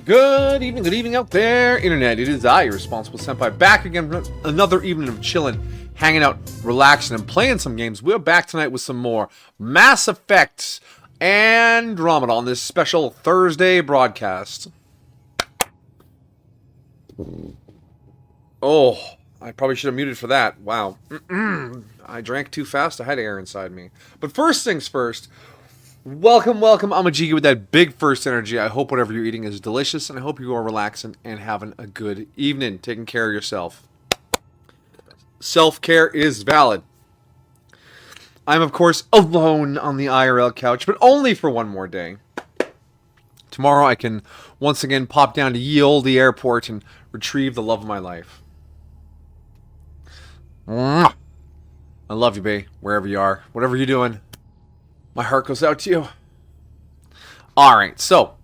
Good evening out there, Internet. It is I, your responsible senpai, back again for another evening of chilling, hanging out, relaxing, and playing some games. We're back tonight with some more Mass Effect Andromeda on this special Thursday broadcast. Oh, I probably should have muted for that. Wow. I drank too fast. I had air inside me. But first things first. Welcome. I'm a Jiggy with that big first energy. I hope whatever you're eating is delicious, and I hope you are relaxing and having a good evening, taking care of yourself. Self-care is valid. I'm, of course, alone on the IRL couch, but only for one more day. Tomorrow I can once again pop down to ye olde airport and retrieve the love of my life. Mwah. I love you, babe, wherever you are, whatever you're doing. My heart goes out to you. Alright, so.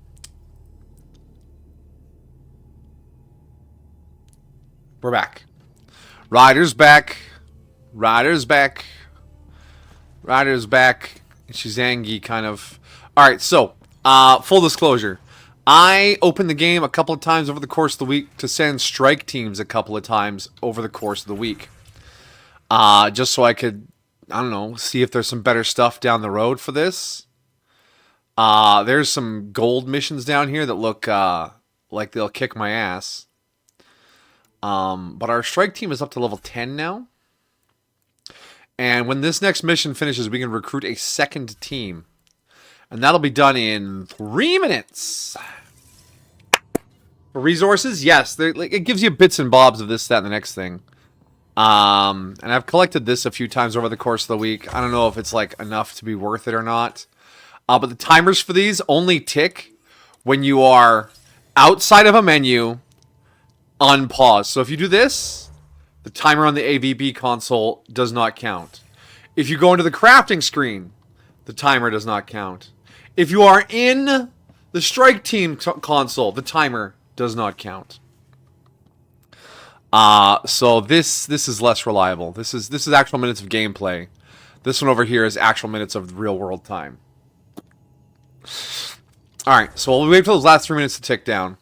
We're back. Ryder's back. Ryder's back. She's angry, kind of. Alright, so. Full disclosure. I opened the game a couple of times over the course of the week to send strike teams a couple of times over the course of the week. Just so I could, I don't know, see if there's some better stuff down the road for this. There's some gold missions down here that look like they'll kick my ass. But our strike team is up to level 10 now. And when this next mission finishes, we can recruit a second team. And that'll be done in 3 minutes. For resources, yes. It gives you bits and bobs of this, that, and the next thing. And I've collected this a few times over the course of the week. I don't know if it's like enough to be worth it or not. But the timers for these only tick when you are outside of a menu, unpaused. So if you do this, the timer on the AVB console does not count. If you go into the crafting screen, the timer does not count. If you are in the strike team console, the timer does not count. So this is less reliable. This is actual minutes of gameplay. This one over here is actual minutes of real world time. Alright, so we'll wait for those last 3 minutes to tick down.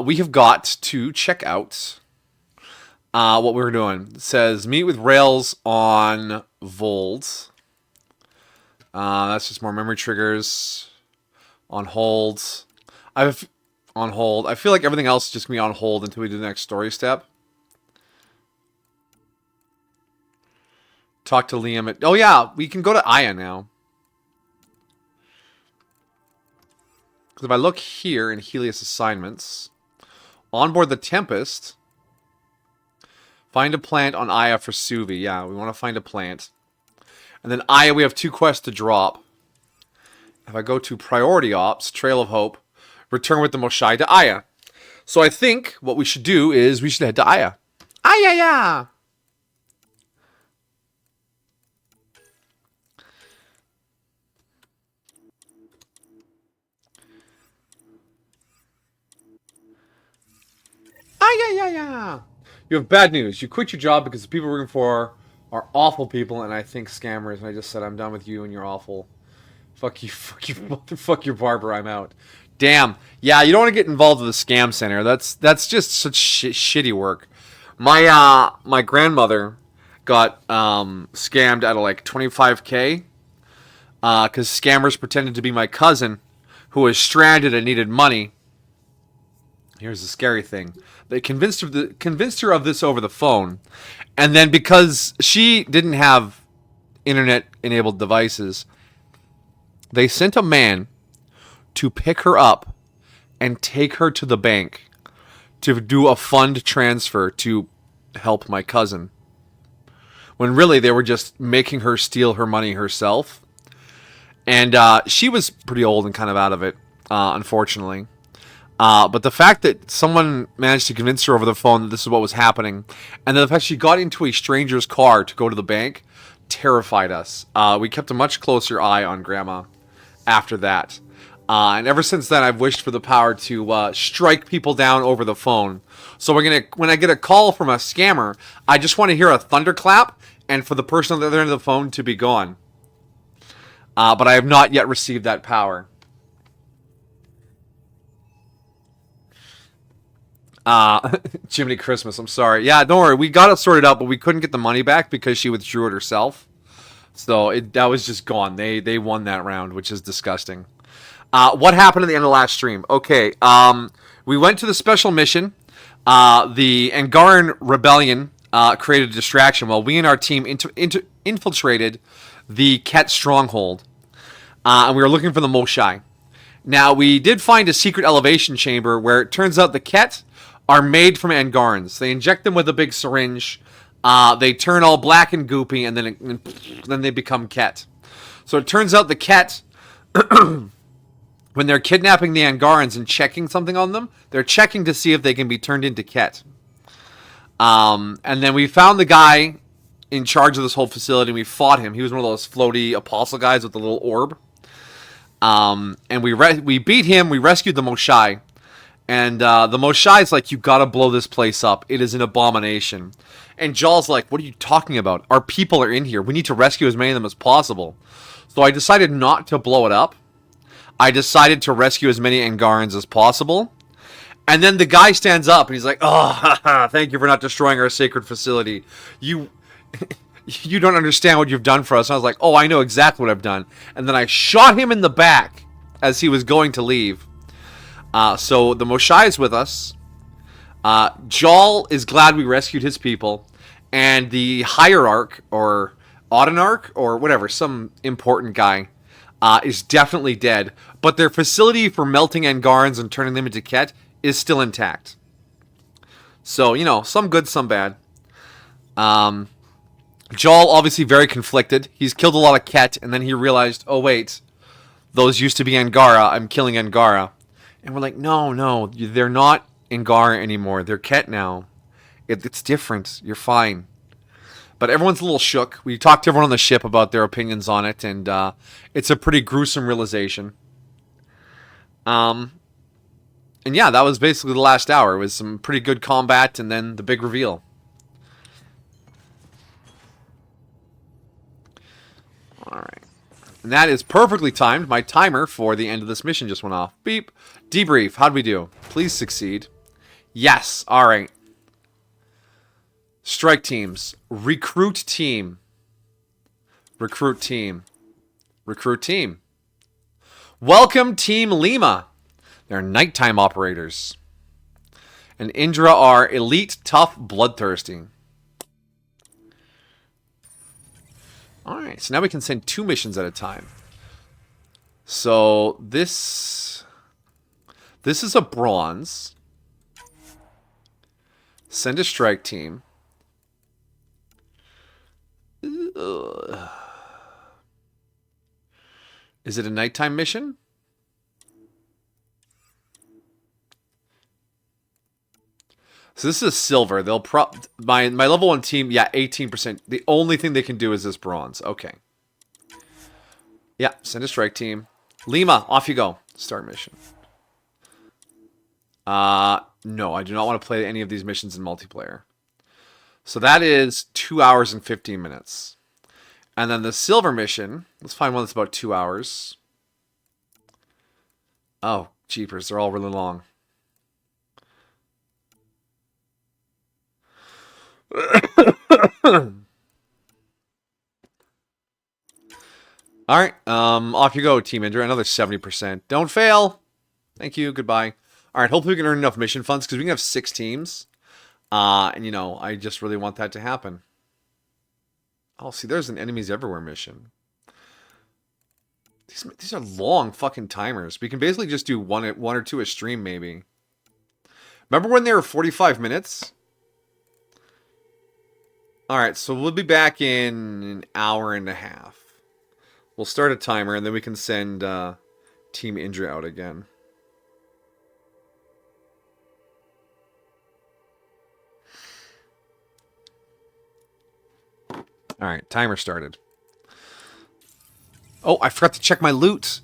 We have got to check out what we're doing. It says meet with Rails on Vold. That's just more memory triggers. On hold. On hold. I feel like everything else is just going to be on hold until we do the next story step. Talk to Liam. Oh yeah, we can go to Aya now. Because if I look here in Helios assignments, onboard the Tempest, find a plant on Aya for Suvi. Yeah, we want to find a plant. And then Aya, we have 2 quests to drop. If I go to Priority Ops, Trail of Hope, return with the Moshai to Aya. So I think what we should do is we should head to Aya. Aya! Aya! You have bad news. You quit your job because the people we're working for are awful people, and I think scammers, and I just said I'm done with you and you're awful. Fuck you, fuck your barber, I'm out. Damn. Yeah, you don't want to get involved with a scam center. That's just such shitty work. My grandmother got scammed out of like 25K because scammers pretended to be my cousin who was stranded and needed money. Here's the scary thing. They convinced her of this over the phone. And then because she didn't have internet-enabled devices, they sent a man to pick her up and take her to the bank to do a fund transfer to help my cousin. When really they were just making her steal her money herself. And she was pretty old and kind of out of it, unfortunately. But the fact that someone managed to convince her over the phone that this is what was happening, and the fact she got into a stranger's car to go to the bank, terrified us. We kept a much closer eye on Grandma after that. And ever since then, I've wished for the power to strike people down over the phone. So when I get a call from a scammer, I just want to hear a thunderclap, and for the person on the other end of the phone to be gone. But I have not yet received that power. Jiminy Christmas, I'm sorry. Yeah, don't worry. We got it sorted out, but we couldn't get the money back because she withdrew it herself. So that was just gone. They won that round, which is disgusting. What happened at the end of last stream? Okay, we went to the special mission. The Angaran rebellion created a distraction while we and our team infiltrated the Ket stronghold. And we were looking for the Moshai. Now, we did find a secret elevation chamber where it turns out the Ket are made from Angarans. They inject them with a big syringe. They turn all black and goopy, and then they become Ket. So it turns out the Ket, when they're kidnapping the Angarans and checking something on them, they're checking to see if they can be turned into Ket. And then we found the guy in charge of this whole facility, and we fought him. He was one of those floaty apostle guys with the little orb. And we beat him. We rescued the Moshai. And the Moshai's like, you gotta blow this place up. It is an abomination. And Jaw's like, what are you talking about? Our people are in here. We need to rescue as many of them as possible. So I decided not to blow it up. I decided to rescue as many Angarans as possible. And then the guy stands up and he's like, oh, thank you for not destroying our sacred facility. You don't understand what you've done for us. And I was like, oh, I know exactly what I've done. And then I shot him in the back as he was going to leave. So the Moshai is with us. Jal is glad we rescued his people. And the Hierarch, or Autonarch, or whatever, some important guy, is definitely dead. But their facility for melting Angarans and turning them into Ket is still intact. So, you know, some good, some bad. Jal, obviously very conflicted. He's killed a lot of Ket, and then he realized, oh wait, those used to be Angara. I'm killing Angara. And we're like, no, they're not Angara anymore. They're Ket now. It's different. You're fine. But everyone's a little shook. We talked to everyone on the ship about their opinions on it, and it's a pretty gruesome realization. And yeah, that was basically the last hour. It was some pretty good combat, and then the big reveal. Alright. And that is perfectly timed. My timer for the end of this mission just went off. Beep. Debrief. How'd we do? Please succeed. Yes. Alright. Strike teams. Recruit team. Recruit team. Recruit team. Welcome Team Lima. They're nighttime operators. And Indra are elite, tough, bloodthirsty. Alright, so now we can send 2 missions at a time. So this is a bronze. Send a strike team. Ugh. Is it a nighttime mission? So this is a silver. They'll my level 1 team, yeah, 18%. The only thing they can do is this bronze. Okay. Yeah, send a strike team. Lima, off you go. Start mission. No, I do not want to play any of these missions in multiplayer. So that is 2 hours and 15 minutes. And then the silver mission, let's find one that's about 2 hours. Oh, jeepers, they're all really long. Alright, off you go, Team Indra. Another 70%. Don't fail! Thank you, goodbye. Alright, hopefully we can earn enough mission funds, because we can have 6 teams. And, you know, I just really want that to happen. Oh, see, there's an enemies everywhere mission. These are long fucking timers. We can basically just do one or two a stream, maybe. Remember when they were 45 minutes? Alright, so we'll be back in an hour and a half. We'll start a timer, and then we can send Team Indra out again. Alright, timer started. Oh, I forgot to check my loot.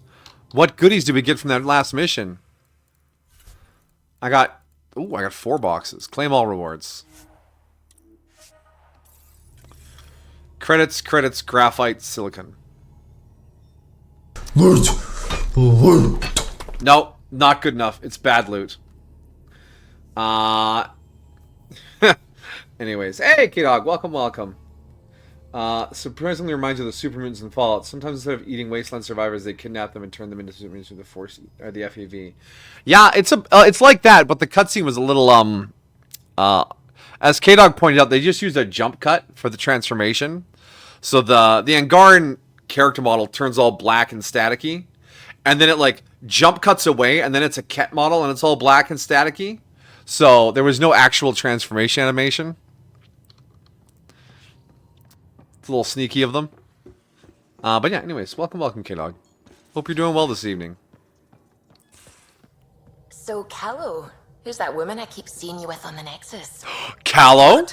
What goodies did we get from that last mission? I got 4 boxes. Claim all rewards. Credits, graphite, silicon. Loot. No, not good enough. It's bad loot. Uh, anyways, hey, K-Dog, welcome, welcome. Surprisingly reminds you of the super mutants in Fallout. Sometimes instead of eating wasteland survivors, they kidnap them and turn them into super mutants with the Force, or the FAV. Yeah, it's like that, but the cutscene was a little uh, as K-Dog pointed out, they just used a jump cut for the transformation. So the Angaran character model turns all black and staticky, and then it like jump cuts away, and then it's a Ket model, and it's all black and staticky. So there was no actual transformation animation. It's a little sneaky of them. But yeah, anyways, welcome, K-Dog. Hope you're doing well this evening. So, Callow, who's that woman I keep seeing you with on the Nexus? Callow?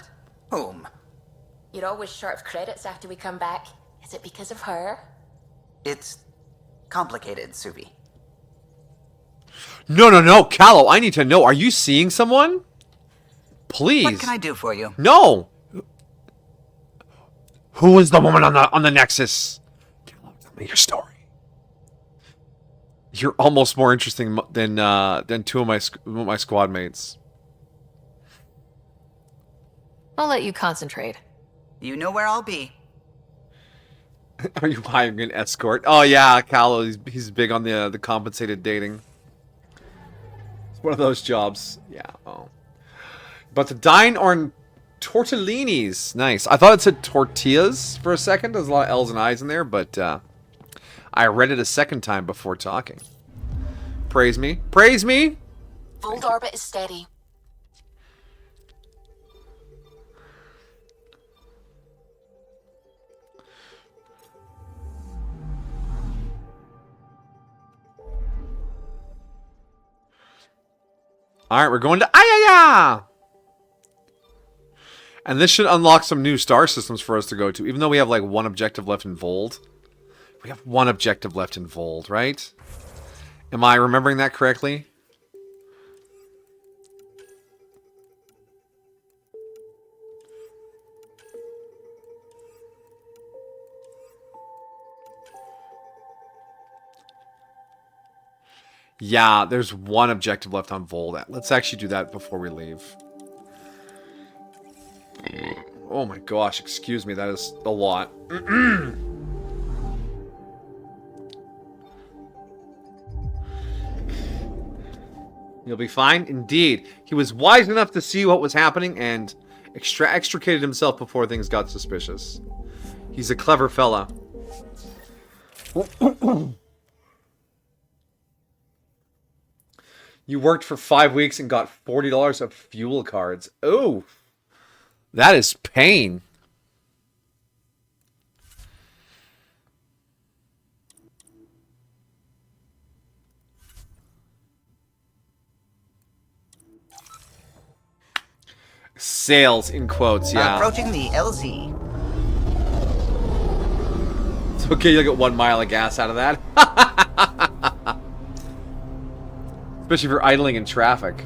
Whom? You're always short of credits after we come back. Is it because of her? It's complicated, Suvi. No, Callow, I need to know. Are you seeing someone? Please. What can I do for you? No. Who is the woman on the Nexus? Callow, tell me your story. You're almost more interesting than two of my squad mates. I'll let you concentrate. You know where I'll be. Are you hiring an escort? Oh yeah, Callow. He's big on the compensated dating. It's one of those jobs. Yeah. Oh. But to dine on tortellinis. Nice. I thought it said tortillas for a second. There's a lot of L's and I's in there, but I read it a second time before talking. Praise me. Praise me! Fold orbit is steady. Alright, we're going to Ayaya! And this should unlock some new star systems for us to go to, even though we have like one objective left in Vold. We have one objective left in Vold, right? Am I remembering that correctly? Yeah, there's one objective left on Vold. Let's actually do that before we leave. Oh my gosh, excuse me, that is a lot. You'll be fine. Indeed. He was wise enough to see what was happening and extricated himself before things got suspicious. He's a clever fella. You worked for 5 weeks and got $40 of fuel cards. Oh, that is pain. Sales in quotes, yeah. Approaching the LZ. It's okay, you'll get 1 mile of gas out of that. Especially if you're idling in traffic.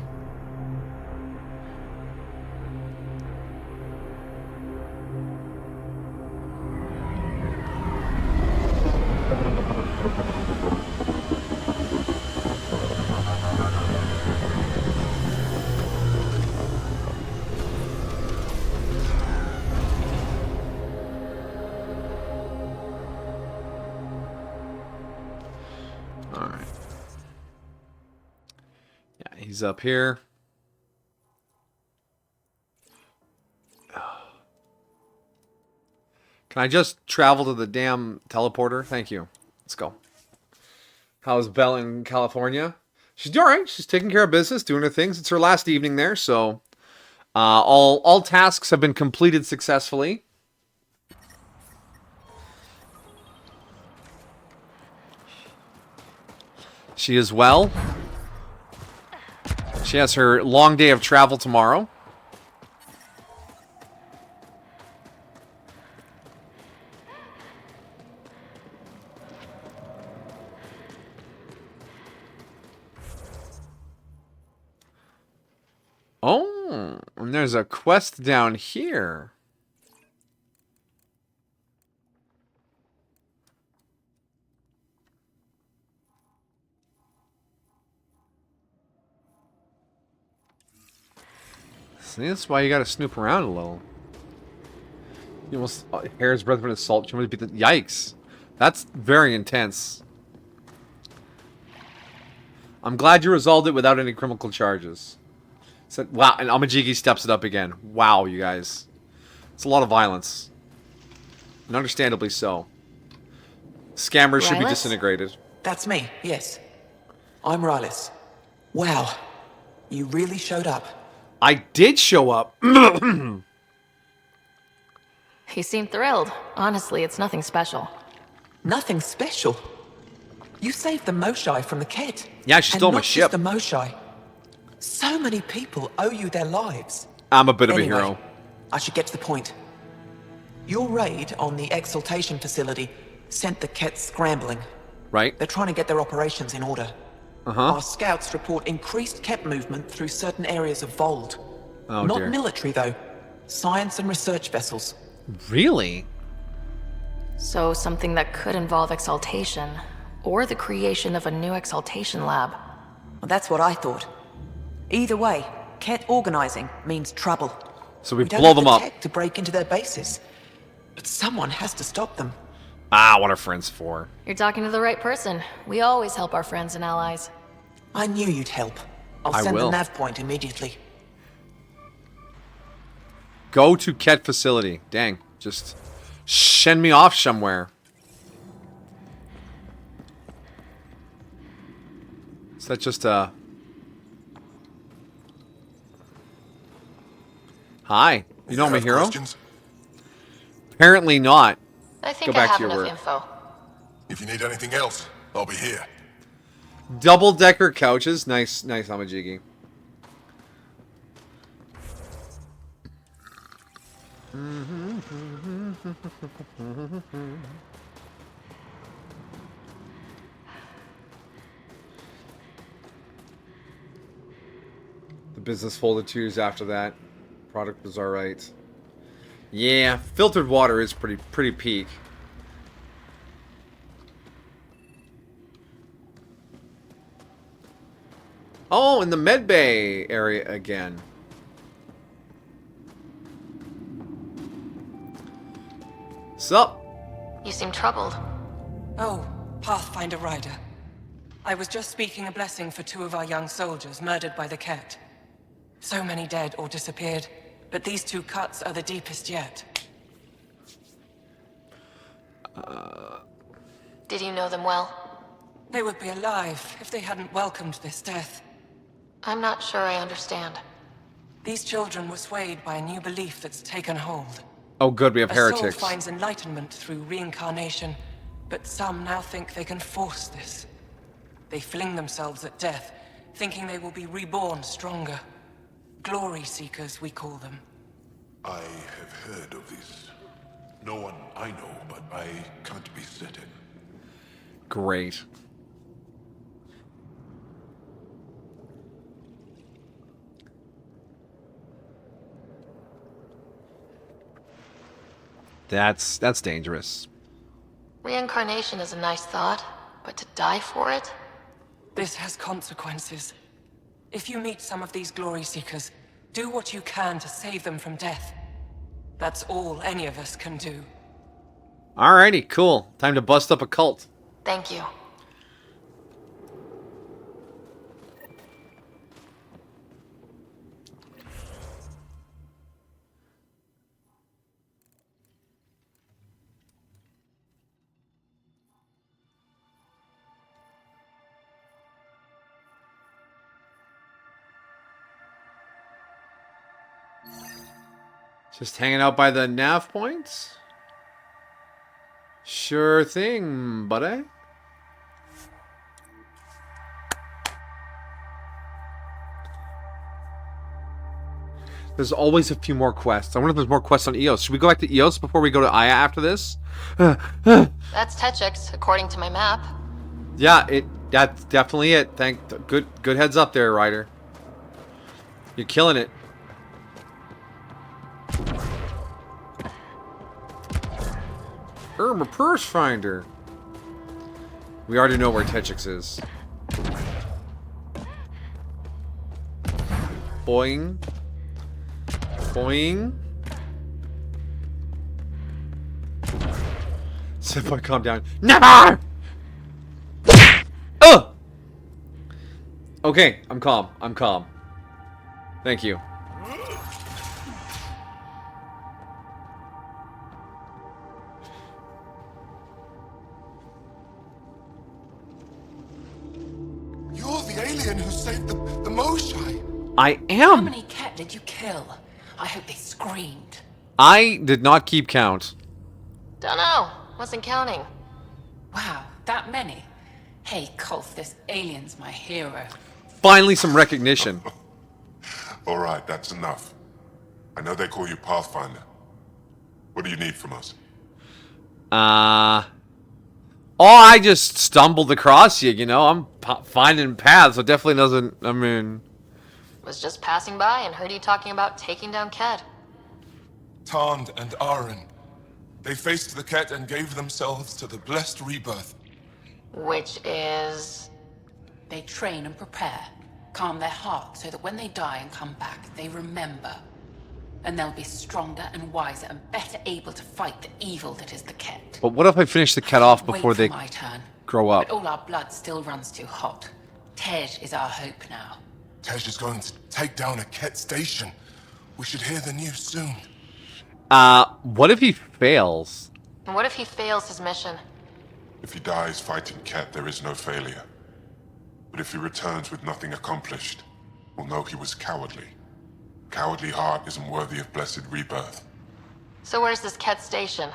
Alright. Yeah, he's up here. Can I just travel to the damn teleporter? Thank you. Let's go. How's Belle in California? She's doing alright. She's taking care of business, doing her things. It's her last evening there, so all tasks have been completed successfully. She is well. She has her long day of travel tomorrow. Oh, and there's a quest down here. See, that's why you gotta snoop around a little. You almost hair's breadth of an assault. Yikes. That's very intense. I'm glad you resolved it without any criminal charges. So, wow, and Amajigi steps it up again. Wow, you guys. It's a lot of violence. And understandably so. Scammers should be Rylas? disintegrated. That's me, yes. I'm Rylis. Wow, you really showed up. I did show up. He seemed thrilled. Honestly, it's nothing special. Nothing special. You saved the Moshai from the Ket. Yeah, she stole and my not ship. just the Moshai. So many people owe you their lives. I'm a bit of Anyway, a hero. I should get to the point. Your raid on the exaltation facility sent the Ket scrambling. Right? They're trying to get their operations in order. Uh-huh. Our scouts report increased Ket movement through certain areas of Vold. Oh, Not dear. military, though. Science and research vessels. Really? So something that could involve exaltation, or the creation of a new exaltation lab. Well, that's what I thought. Either way, Ket organizing means trouble. So we We don't blow have them the up. tech to break into their bases. But someone has to stop them. Ah, what are friends for? You're talking to the right person. We always help our friends and allies. I knew you'd help. I'll I send will. the nav point immediately. Go to Ket facility. Dang. Just send me off somewhere. Is that just a... Hi. You know I'm a Have hero? questions? Apparently not. I think Go I back have to your enough work. info. If you need anything else, I'll be here. Double-decker couches. Nice, nice, Amajigi. The business folded 2 years after that. Product was alright. Yeah, filtered water is pretty peak. Oh, in the medbay area again. Sup? You seem troubled. Oh, Pathfinder Ryder. I was just speaking a blessing for 2 of our young soldiers murdered by the Ket. So many dead or disappeared, but these 2 cuts are the deepest yet. Did you know them well? They would be alive if they hadn't welcomed this death. I'm not sure I understand. These children were swayed by a new belief that's taken hold. Oh good, we have A soul heretics. finds enlightenment through reincarnation, but some now think they can force this. They fling themselves at death, thinking they will be reborn stronger. Glory seekers, we call them. I have heard of this. No one I know, but I can't be certain. Great. That's dangerous. Reincarnation is a nice thought, but to die for it? This has consequences. If you meet some of these glory seekers, do what you can to save them from death. That's all any of us can do. Alrighty, cool. Time to bust up a cult. Thank you. Just hanging out by the nav points? Sure thing, buddy. There's always a few more quests. I wonder if there's more quests on Eos. Should we go back to Eos before we go to Aya after this? That's Techix, according to my map. Yeah, that's definitely it. Good heads up there, Ryder. You're killing it. My purse finder. We already know where Techix is. Boing. Boing. Senpai, calm down. Never! Ugh! Okay, I'm calm. I'm calm. Thank you. You're the alien who saved the Moshai. I How am. many cat did you kill? I hope they screamed. I did not keep count. Dunno. Wasn't counting. Wow, that many? Hey, Kolf, this alien's my hero. Finally, some recognition. All right, that's enough. I know they call you Pathfinder. What do you need from us? Oh, I just stumbled across you, you know? I'm finding paths, so it definitely doesn't, I mean... Was just passing by and heard you talking about taking down Ket. Tarnd and Aaron. They faced the Ket and gave themselves to the blessed rebirth. Which is... They train and prepare, calm their hearts so that when they die and come back, they remember. And they'll be stronger and wiser and better able to fight the evil that is the Ket. But what if I finish the Ket off before Wait they for my turn. grow up? But all our blood still runs too hot. Tej is our hope now. Tej is going to take down a Ket station. We should hear the news soon. What if he fails? And what if he fails his mission? If he dies fighting Ket, there is no failure. But if he returns with nothing accomplished, we'll know he was cowardly. Cowardly heart isn't worthy of blessed rebirth. So where's this Ket station?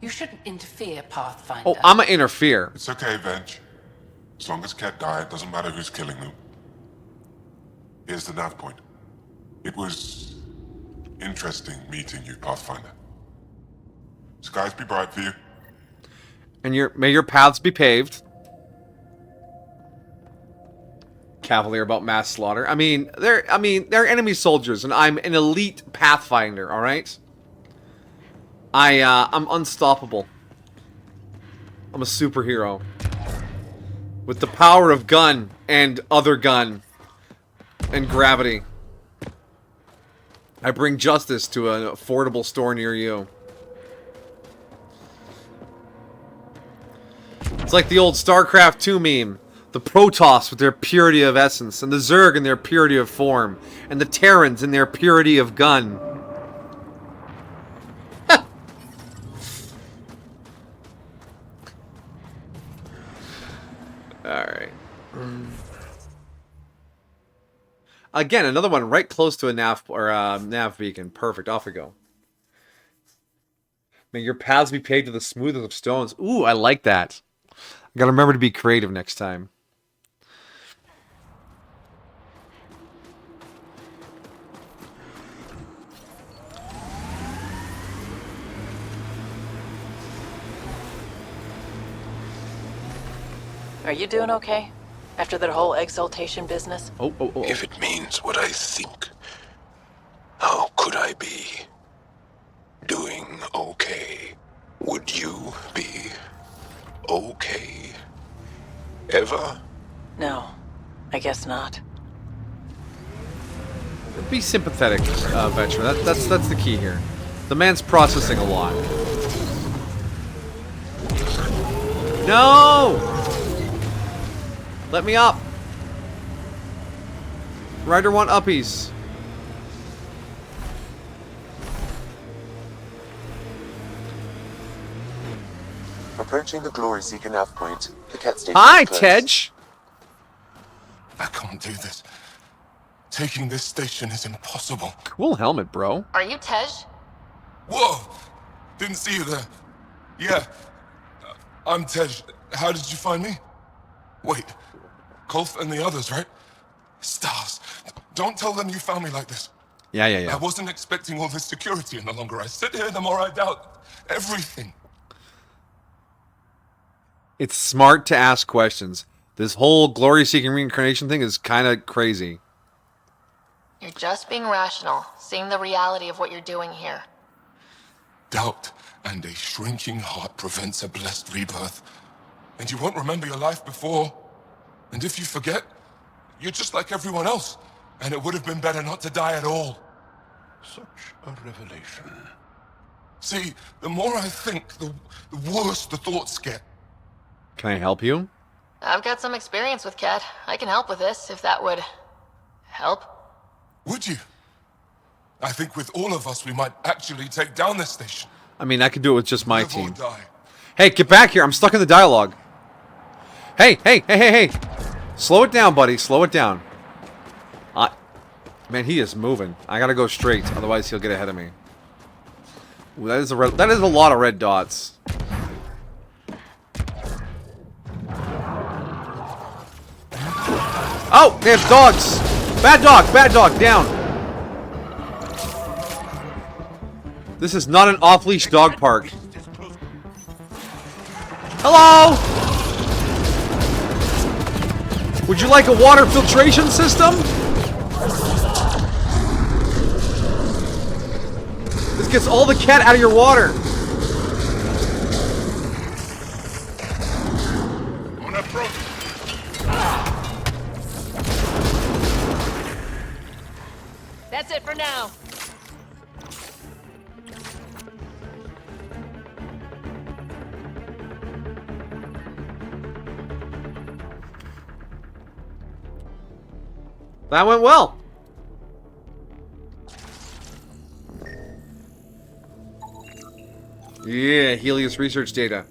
You shouldn't interfere, Pathfinder. Oh, I'ma interfere. It's okay, Venge. As long as Ket die, it doesn't matter who's killing them. Here's the nav point. It was interesting meeting you, Pathfinder. Skies be bright for you. And may your paths be paved. Cavalier about mass slaughter. They're enemy soldiers, and I'm an elite Pathfinder, alright? I'm unstoppable. I'm a superhero. With the power of gun and other gun and gravity. I bring justice to an affordable store near you. It's like the old StarCraft 2 meme. The Protoss with their purity of essence, and the Zerg in their purity of form, and the Terrans in their purity of gun. Alright. Again, another one right close to a nav beacon. Perfect. Off we go. May your paths be paved to the smoothest of stones. Ooh, I like that. I gotta remember to be creative next time. Are you doing okay? After that whole exaltation business? Oh. If it means what I think, how could I be doing okay? Would you be okay? Ever? No, I guess not. Be sympathetic, Venture. That's the key here. The man's processing a lot. No! Let me up. Ryder want uppies. Approaching the Glory Seeker nav point. The Ket station. Hi, is closed. Tej. I can't do this. Taking this station is impossible. Cool helmet, bro. Are you Tej? Whoa! Didn't see you there. Yeah. I'm Tej. How did you find me? Wait. Kolf and the others, right? Stars. Don't tell them you found me like this. Yeah. I wasn't expecting all this security, and the longer I sit here, the more I doubt everything. It's smart to ask questions. This whole glory-seeking reincarnation thing is kind of crazy. You're just being rational, seeing the reality of what you're doing here. Doubt and a shrinking heart prevents a blessed rebirth. And you won't remember your life before. And if you forget, you're just like everyone else. And it would have been better not to die at all. Such a revelation. See, the more I think, the worse the thoughts get. Can I help you? I've got some experience with Cat. I can help with this, if that would help. Would you? I think with all of us, we might actually take down this station. I mean, I could do it with just my Live or team. die. Hey, get back here. I'm stuck in the dialogue. Hey, hey, hey, hey, hey. Slow it down, buddy. Slow it down. Man, he is moving. I gotta go straight, otherwise he'll get ahead of me. Ooh, that is a lot of red dots. Oh, there's dogs. Bad dog, down. This is not an off-leash dog park. Hello? Would you like a water filtration system? This gets all the cat out of your water. That's it for now. That went well. Yeah, Helios research data.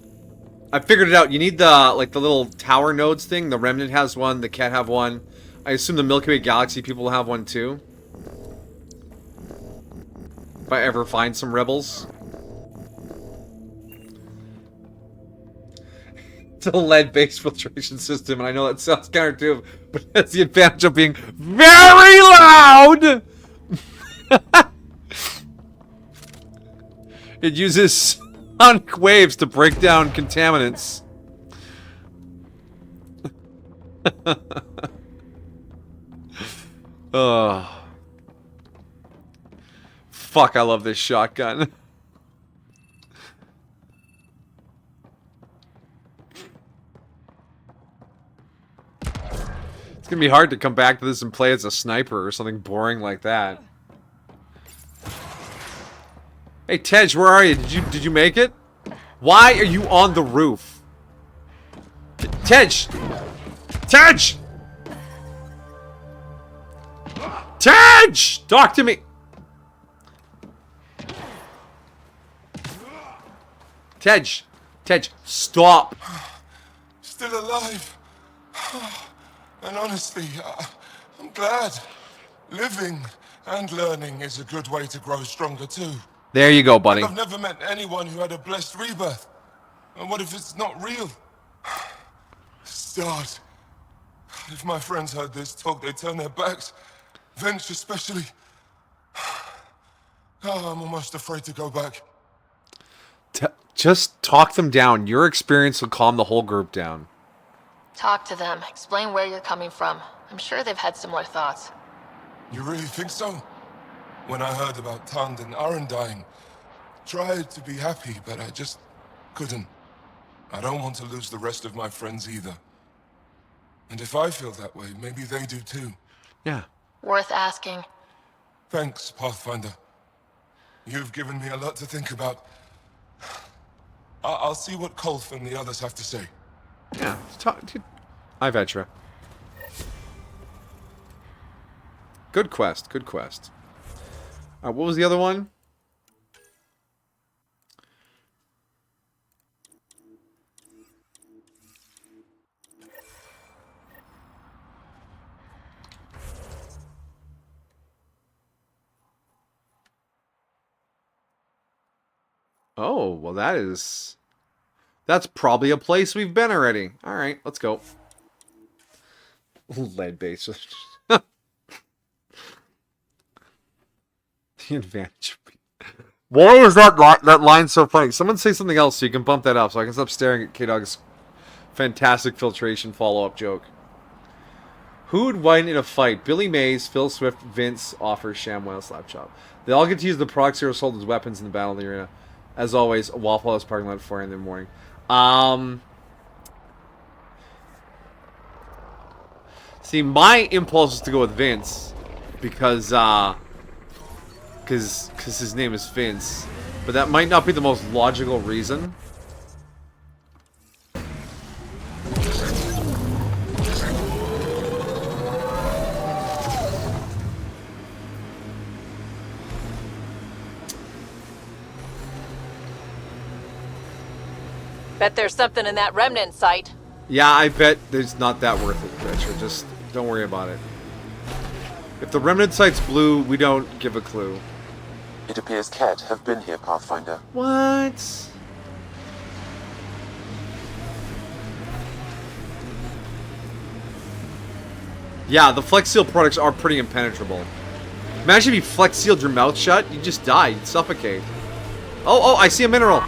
I figured it out. You need the the little tower nodes thing. The Remnant has one. The Cat have one. I assume the Milky Way Galaxy people will have one too. If I ever find some rebels. It's a lead-based filtration system, and I know that sounds counterintuitive, but it has the advantage of being very loud! It uses sonic waves to break down contaminants. Oh. Fuck, I love this shotgun. It's gonna be hard to come back to this and play as a sniper or something boring like that. Hey Tej, where are you? Did you make it? Why are you on the roof? Tej! Tej! Tej! Talk to me! Tej! Tej, stop! Still alive. And honestly, I'm glad. Living and learning is a good way to grow stronger too. There you go, buddy. I've never met anyone who had a blessed rebirth. And what if it's not real? Start. If my friends heard this talk, they'd turn their backs. Venture especially. Oh, I'm almost afraid to go back. Just talk them down. Your experience will calm the whole group down. Talk to them. Explain where you're coming from. I'm sure they've had similar thoughts. You really think so? When I heard about Tand and Aaron dying, tried to be happy, but I just couldn't. I don't want to lose the rest of my friends either. And if I feel that way, maybe they do too. Yeah. Worth asking. Thanks, Pathfinder. You've given me a lot to think about. I'll see what Kolf and the others have to say. Yeah. Hi, Vetra. Good quest. Good quest. What was the other one? Oh, well that's probably a place we've been already. All right, let's go. Lead-based. The advantage. Why is that line so funny? Someone say something else so you can bump that up so I can stop staring at K-Dog's fantastic filtration follow-up joke. Who'd win in a fight? Billy Mays, Phil Swift, Vince, Offer, Shamwell, Slapchop. They all get to use the proxy or assault as weapons in the battle of the arena. As always, a Waffle House parking lot at 4 in the morning. See, my impulse is to go with Vince because because his name is Vince. But that might not be the most logical reason. Bet there's something in that remnant site. Yeah, I bet there's not that worth it, Richard. Just don't worry about it. If the remnant site's blue, we don't give a clue. It appears Ket have been here, Pathfinder. What? Yeah, the Flex Seal products are pretty impenetrable. Imagine if you Flex Sealed your mouth shut, you'd just die, you'd suffocate. Oh, I see a mineral!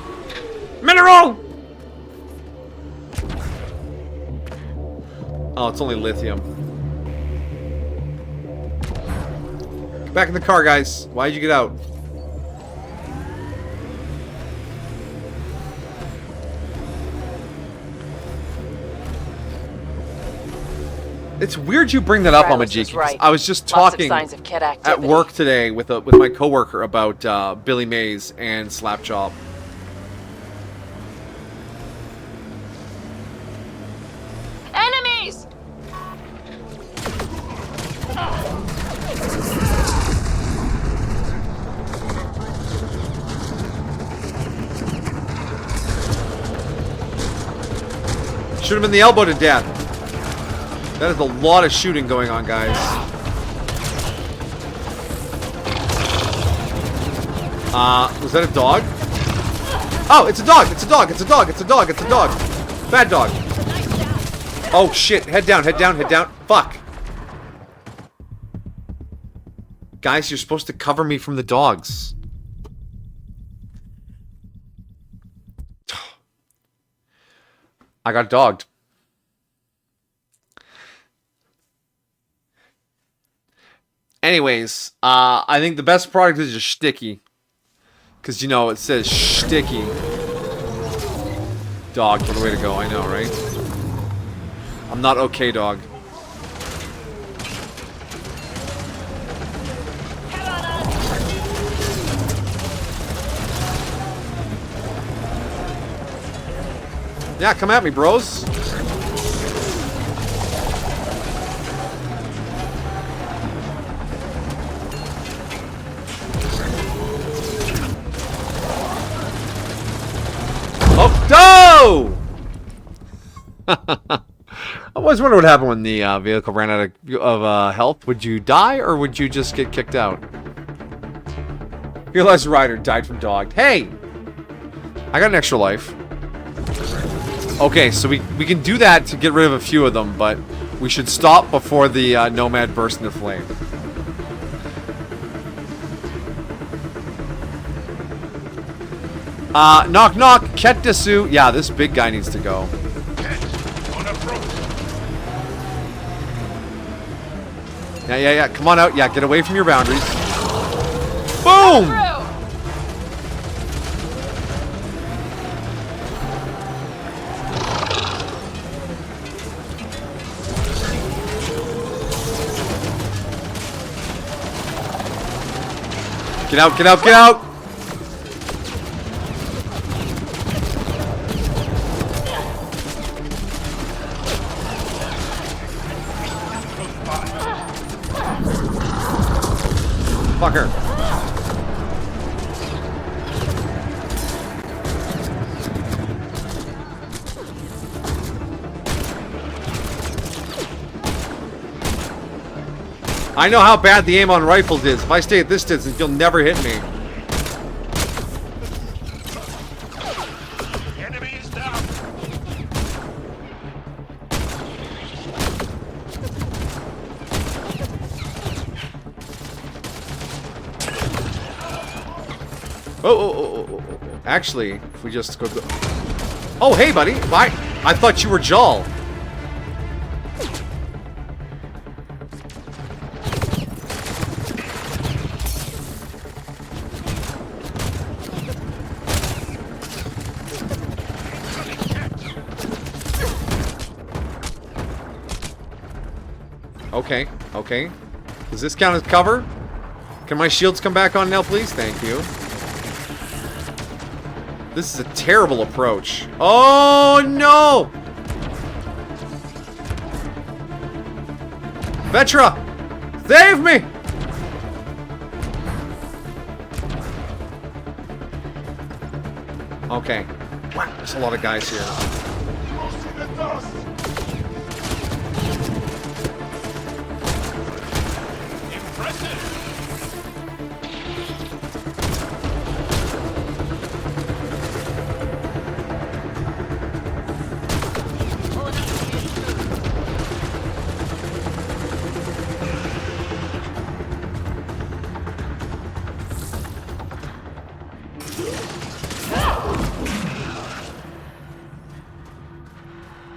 Mineral! Oh, it's only lithium. Get back in the car, guys. Why'd you get out? It's weird you bring that up, Amajiki. Right. I was just Lots of talking signs of Ket at activity. work today with my coworker about Billy Mays and Slapchop. Enemies! Shoot him in the elbow to death. That is a lot of shooting going on, guys. Was that a dog? Oh, it's a dog! It's a dog! It's a dog! It's a dog! It's a dog! Bad dog! Oh shit! Head down! Head down! Head down! Fuck! Guys, you're supposed to cover me from the dogs. I got dogged. Anyways, I think the best product is just sticky. Because, you know, it says sticky. Dog, what a way to go, I know, right? I'm not okay, dog. Yeah, come at me, bros. Oh, no! I always wonder what happened when the vehicle ran out of health. Would you die, or would you just get kicked out? Realized Ryder died from dog. Hey! I got an extra life. Okay, so we can do that to get rid of a few of them, but we should stop before the Nomad bursts into flame. Knock knock, Ket Desu. Yeah, this big guy needs to go. Yeah. Come on out. Yeah, get away from your boundaries. Boom! Get out, get out, get out! Fucker. I know how bad the aim on rifles is. If I stay at this distance, you'll never hit me. Enemies down. Oh. Actually, if we just go... Oh, hey, buddy. Why? I thought you were Jaal. Okay. Does this count as cover? Can my shields come back on now, please? Thank you. This is a terrible approach. Oh, no! Vetra! Save me! Okay. Wow, there's a lot of guys here.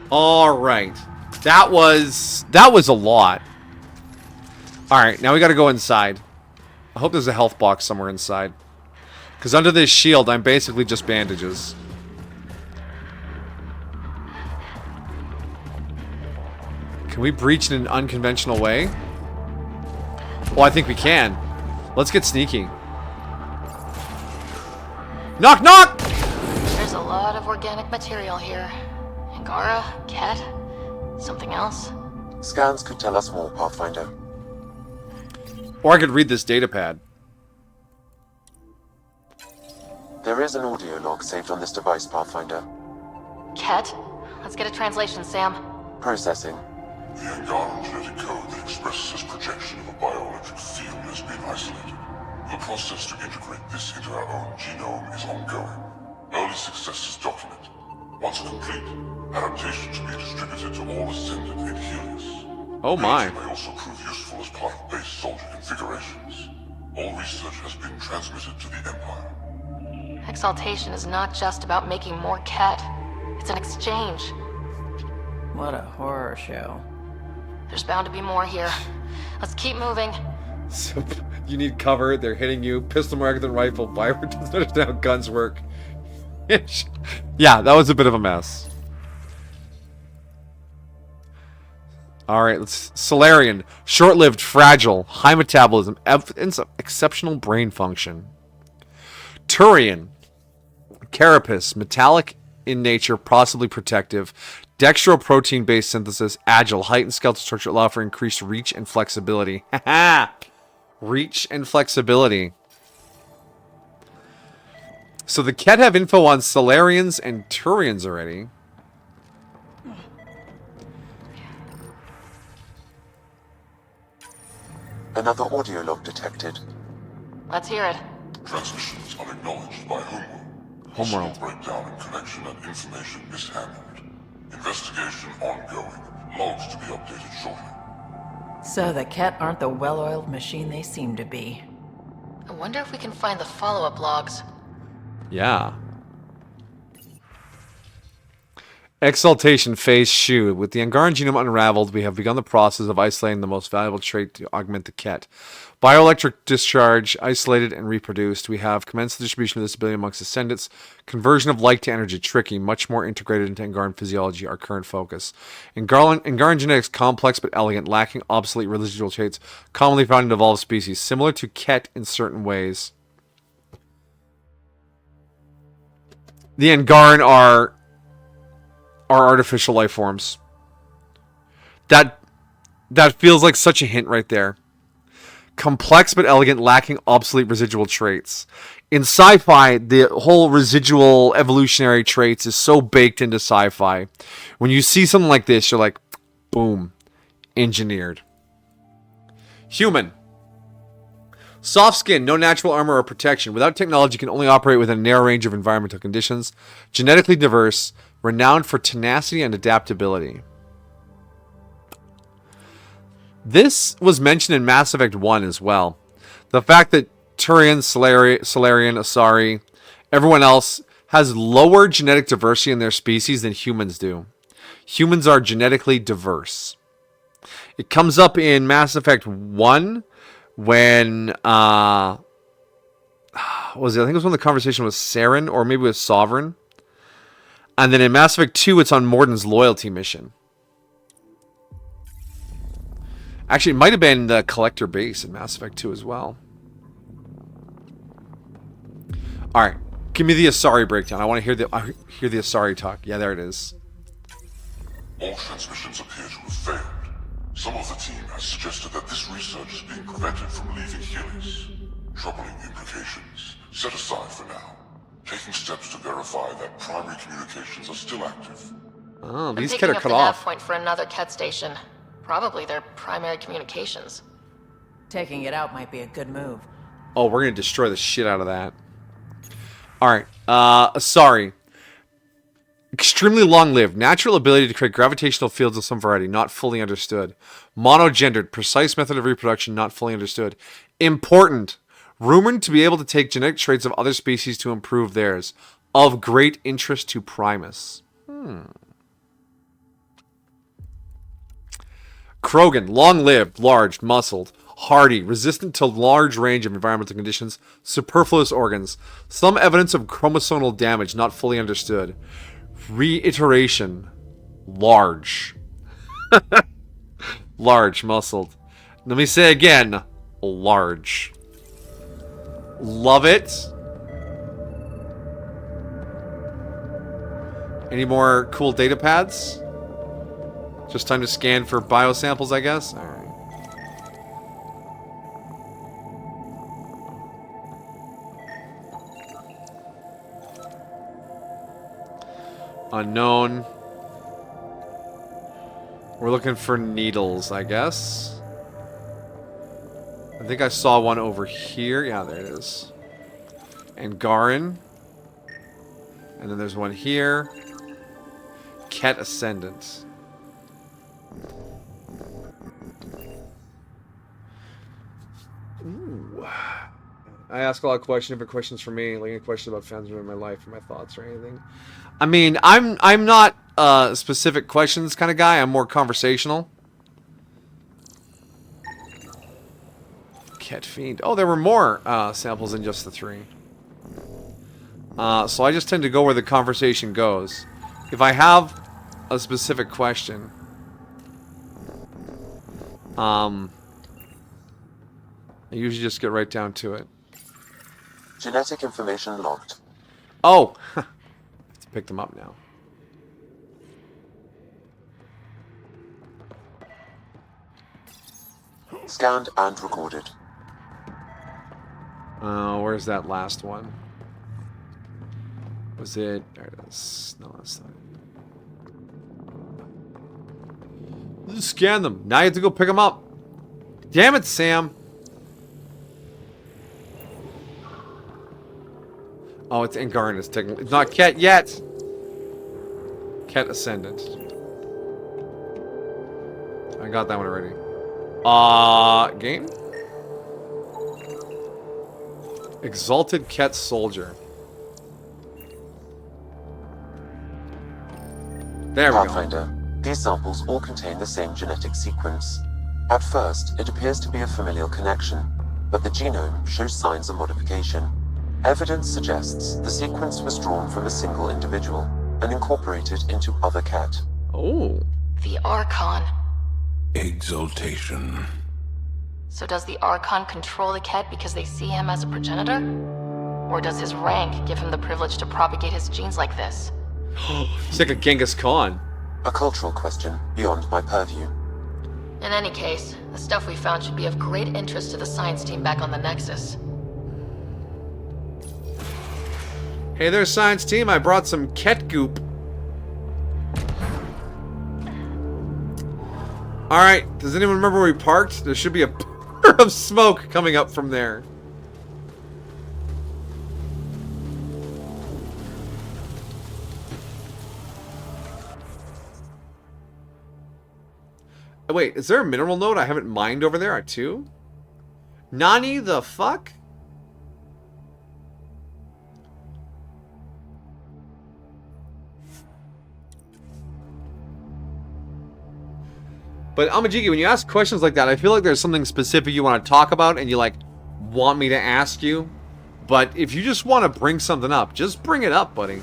All right, that was a lot. All right, now we got to go inside. I hope there's a health box somewhere inside, because under this shield, I'm basically just bandages. Can we breach in an unconventional way? Oh, I think we can. Let's get sneaky. Knock, knock! There's a lot of organic material here. Angara, Ket, something else? Scans could tell us more, Pathfinder. Or I could read this data pad. There is an audio log saved on this device, Pathfinder. Ket? Let's get a translation, Sam. Processing. The Angaran genetic code that expresses this projection of a bioelectric field has been isolated. The process to integrate this into our own genome is ongoing. Early success is documented. Once complete, adaptations will be distributed to all ascendant in Helios. Oh my. It may also prove useful as part of base soldier configurations. All research has been transmitted to the Empire. Exaltation is not just about making more Ket. It's an exchange. What a horror show. There's bound to be more here. Let's keep moving. So, you need cover, they're hitting you, pistol marker than rifle, Byron doesn't understand how guns work. Yeah, that was a bit of a mess. Alright, let's... Solarian. Short-lived, fragile, high metabolism, exceptional brain function. Turian. Carapace. Metallic in nature, possibly protective. Dextroprotein-based synthesis. Agile. Height and skeletal structure allow for increased reach and flexibility. Haha! Reach and flexibility. So the Ket have info on Solarians and Turians already. Another audio log detected. Let's hear it. Transmissions unacknowledged by Homeworld. Homeworld. Breakdown in connection and information mishandled. Investigation ongoing. Logs to be updated shortly. So the Ket aren't the well-oiled machine they seem to be. I wonder if we can find the follow-up logs. Yeah. Exaltation phase Shu. With the Angaran genome unraveled, we have begun the process of isolating the most valuable trait to augment the Ket. Bioelectric discharge, isolated and reproduced. We have commenced the distribution of this ability amongst ascendants. Conversion of light to energy, tricky, much more integrated into Angaran physiology, our current focus. Angaran genetics, complex but elegant, lacking obsolete residual traits, commonly found in evolved species, similar to Ket in certain ways. The Angaran are artificial life forms. That feels like such a hint right there. Complex but elegant, lacking obsolete residual traits. In sci-fi, the whole residual evolutionary traits is so baked into sci-fi. When you see something like this, you're like, boom, engineered. Human. Soft skin, no natural armor or protection. Without technology, can only operate within a narrow range of environmental conditions. Genetically diverse, renowned for tenacity and adaptability. This was mentioned in Mass Effect 1 as well. The fact that Turian, Solarian, Asari, everyone else has lower genetic diversity in their species than humans do. Humans are genetically diverse. It comes up in Mass Effect 1 when, was it? I think it was when the conversation was Saren, or maybe it was Sovereign. And then in Mass Effect 2, it's on Morden's loyalty mission. Actually, it might have been the Collector base in Mass Effect 2 as well. Alright. Give me the Asari breakdown. I want to hear the Asari talk. Yeah, there it is. All transmissions appear to have failed. Some of the team has suggested that this research is being prevented from leaving Helix. Troubling implications. Set aside for now. Taking steps to verify that primary communications are still active. Oh, I'm these picking Ket are up cut the nav off. point for another Ket station. Probably their primary communications. Taking it out might be a good move. Oh, we're gonna destroy the shit out of that. Alright, Asari. Extremely long-lived. Natural ability to create gravitational fields of some variety. Not fully understood. Monogendered. Precise method of reproduction. Not fully understood. Important. Rumored to be able to take genetic traits of other species to improve theirs. Of great interest to Primus. Krogan. Long-lived. Large. Muscled. Hardy. Resistant to large range of environmental conditions. Superfluous organs. Some evidence of chromosomal damage. Not fully understood. Reiteration. Large. Large, muscled. Let me say again. Large. Love it. Any more cool data pads? Just time to scan for biosamples, I guess? Alright. Unknown. We're looking for needles, I guess. I think I saw one over here. Yeah, there it is. And Garin. And then there's one here. Ket Ascendant. Ooh. I ask a lot of questions, different questions for me, like any questions about fans in my life or my thoughts or anything. I mean, I'm not specific questions kind of guy. I'm more conversational. Ket Fiend. Oh, there were more samples than just the 3. So I just tend to go where the conversation goes. If I have a specific question, I usually just get right down to it. Genetic information logged. Oh! Let's pick them up now. Scanned and recorded. Where's that last one? Was it... There it is. No, that's not it. Just scan them. Now you have to go pick them up. Damn it, Sam. Oh, it's Angaran. It's taking... It's not Ket yet. Ket Ascendant. I got that one already. Game? Exalted Ket Soldier. There we go. Pathfinder. These samples all contain the same genetic sequence. At first, it appears to be a familial connection, but the genome shows signs of modification. Evidence suggests the sequence was drawn from a single individual and incorporated into other Ket. Oh. The Archon. Exaltation. So does the Archon control the Ket because they see him as a progenitor? Or does his rank give him the privilege to propagate his genes like this? He's like a Genghis Khan. A cultural question beyond my purview. In any case, the stuff we found should be of great interest to the science team back on the Nexus. Hey there, science team. I brought some Ket goop. Alright, does anyone remember where we parked? There should be a pillar of smoke coming up from there. Oh, wait, is there a mineral node I haven't mined over there too? Nani the fuck? But Amajiki, when you ask questions like that, I feel like there's something specific you want to talk about and you like want me to ask you. But if you just want to bring something up, just bring it up, buddy.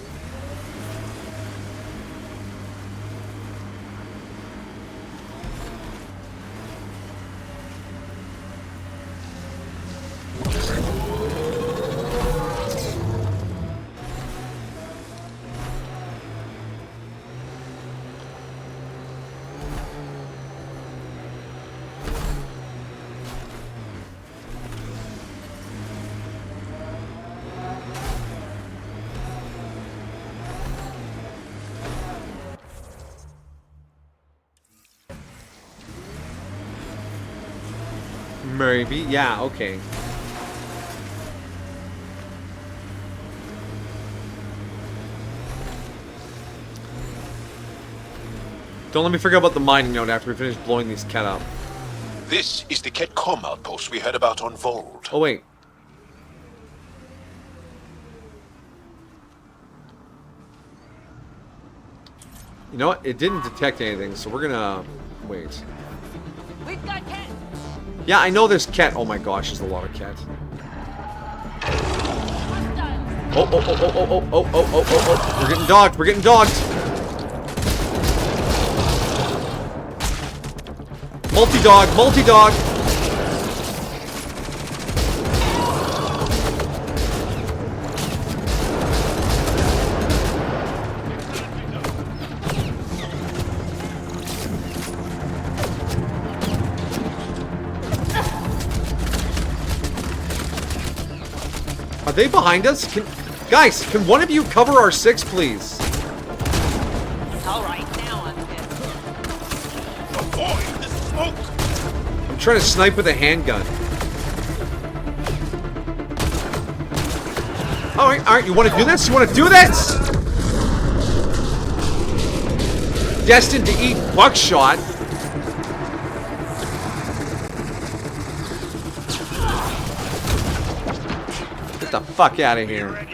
Maybe. Yeah, okay. Don't let me forget about the mining node after we finish blowing these cat up. This is the Ketcom outpost we heard about on Vold. Oh, wait. You know what? It didn't detect anything, so we're gonna... wait. We've got Cat! Yeah, I know there's cat. Oh my gosh, there's a lot of cat. Oh, oh, oh, oh, oh, oh, oh, oh, oh, oh, oh. We're getting dogged. We're getting dogged. Multi-dog, multi-dog. Are they behind us? Guys, can one of you cover our 6, please? Alright, now I'm pissed. Avoid the smoke! I'm trying to snipe with a handgun. Alright, you want to do this? You want to do this? Destined to eat buckshot. Get the fuck out of here.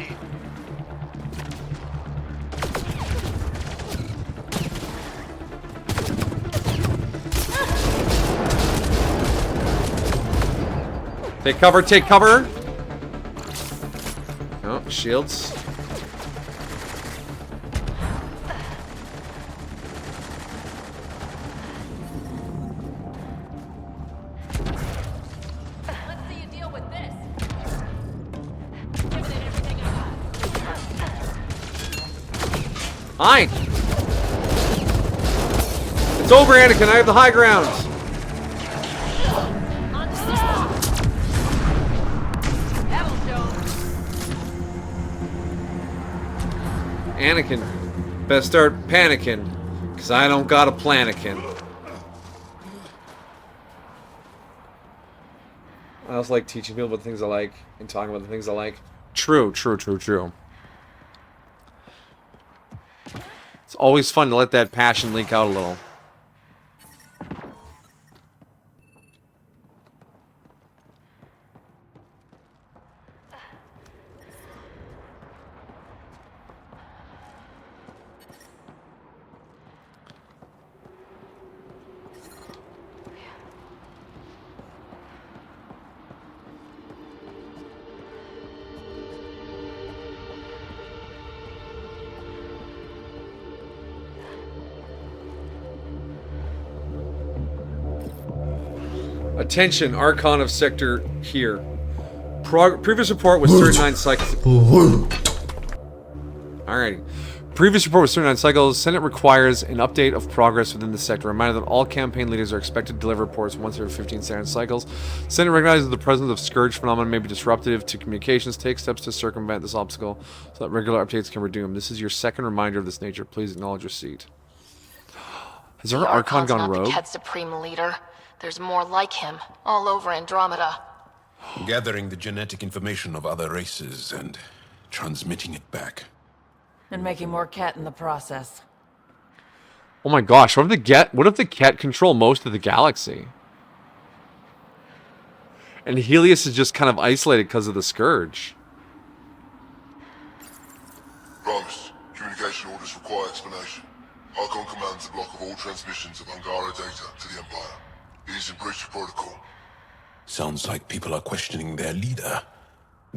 Take cover, take cover. Oh, shields. Let's see you deal with this. Giving it everything I got. Hi. It's over, Anakin. I have the high ground. Anakin, better start panicking, because I don't got a planikin. I also like teaching people about the things I like and talking about the things I like. True, true, true, true. It's always fun to let that passion leak out a little. Attention, Archon of Sector here. Previous report was 39 cycles. Alrighty. Previous report was 39 cycles. Senate requires an update of progress within the sector. Reminder that all campaign leaders are expected to deliver reports once every 15 Senate cycles. Senate recognizes the presence of scourge phenomenon may be disruptive to communications. Take steps to circumvent this obstacle so that regular updates can resume. This is your second reminder of this nature. Please acknowledge receipt. Has our Archon gone not rogue? The Ket's supreme leader. There's more like him, all over Andromeda. Gathering the genetic information of other races and transmitting it back. And making more Cat in the process. Oh my gosh, what if the Cat control most of the galaxy? And Helios is just kind of isolated because of the Scourge. Primus, communication orders require explanation. Archon commands a block of all transmissions of Angara data to the Empire. It is in breach of protocol. Sounds like people are questioning their leader.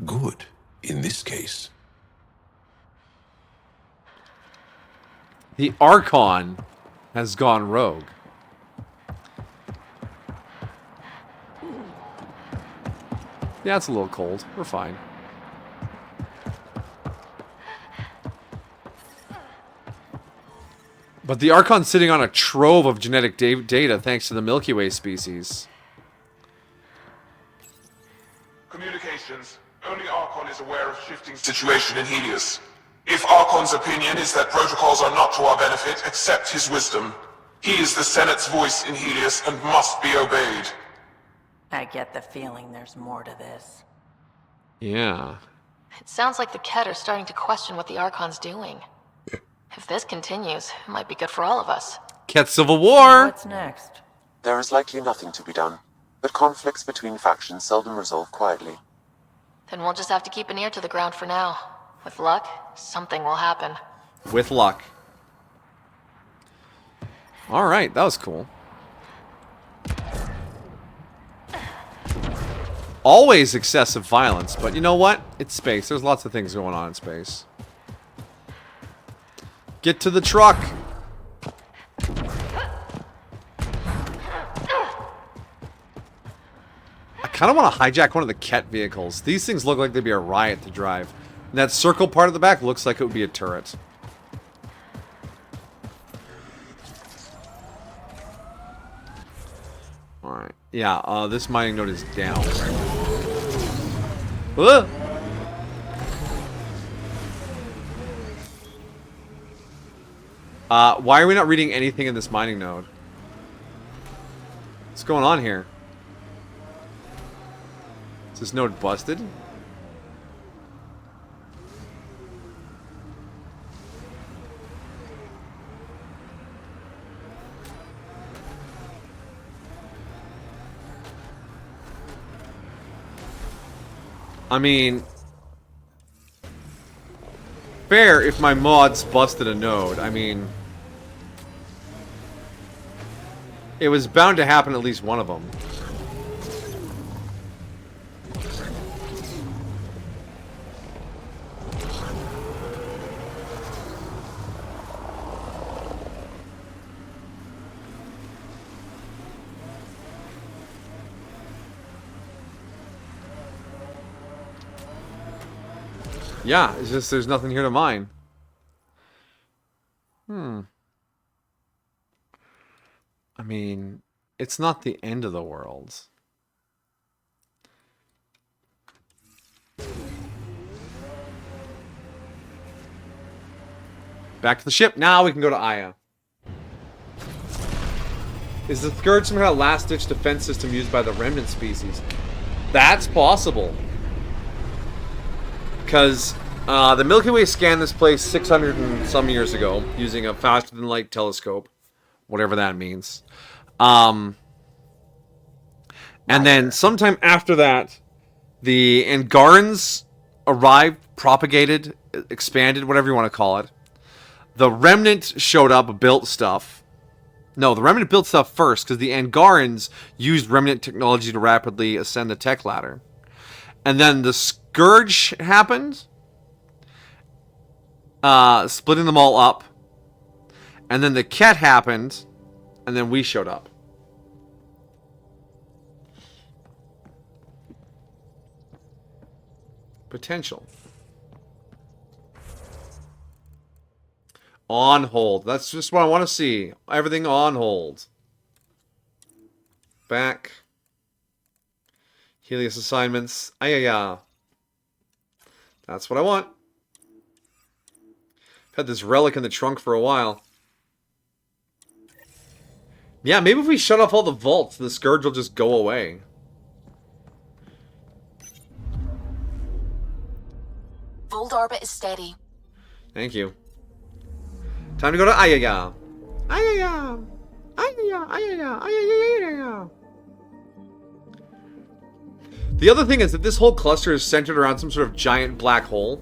Good, in this case. The Archon has gone rogue. Yeah, it's a little cold. We're fine. But the Archon's sitting on a trove of genetic data thanks to the Milky Way species. Communications. Only Archon is aware of shifting situation in Helios. If Archon's opinion is that protocols are not to our benefit, accept his wisdom. He is the Senate's voice in Helios and must be obeyed. I get the feeling there's more to this. Yeah. It sounds like the Ket are starting to question what the Archon's doing. If this continues, it might be good for all of us. Ket Civil War! What's next? There is likely nothing to be done, but conflicts between factions seldom resolve quietly. Then we'll just have to keep an ear to the ground for now. With luck, something will happen. With luck. Alright, that was cool. Always excessive violence, but you know what? It's space. There's lots of things going on in space. Get to the truck! I kind of want to hijack one of the Ket vehicles. These things look like they'd be a riot to drive. And that circle part of the back looks like it would be a turret. Alright. Yeah, this mining node is down. Why are we not reading anything in this mining node? What's going on here? Is this node busted? I mean, fair if my mods busted a node. I mean, it was bound to happen at least one of them. Yeah, it's just there's nothing here to mine. I mean, it's not the end of the world. Back to the ship. Now we can go to Aya. Is the Scourge some kind of last-ditch defense system used by the remnant species? That's possible. Because the Milky Way scanned this place 600 and some years ago using a faster-than-light telescope. Whatever that means. And then sometime after that, the Angarans arrived, propagated, expanded, whatever you want to call it. The Remnant showed up, built stuff. No, the Remnant built stuff first, because the Angarans used Remnant technology to rapidly ascend the tech ladder. And then the Scourge happened, splitting them all up. And then the Ket happened, and then we showed up. Potential. On hold. That's just what I want to see. Everything on hold. Back. Helios assignments. Ayaya. That's what I want. I've had this relic in the trunk for a while. Yeah, maybe if we shut off all the vaults, the Scourge will just go away. Fold orbit is steady. Thank you. Time to go to Ayaya. Ayaya. Ayaya. Ayaya. Ayaya. The other thing is that this whole cluster is centered around some sort of giant black hole.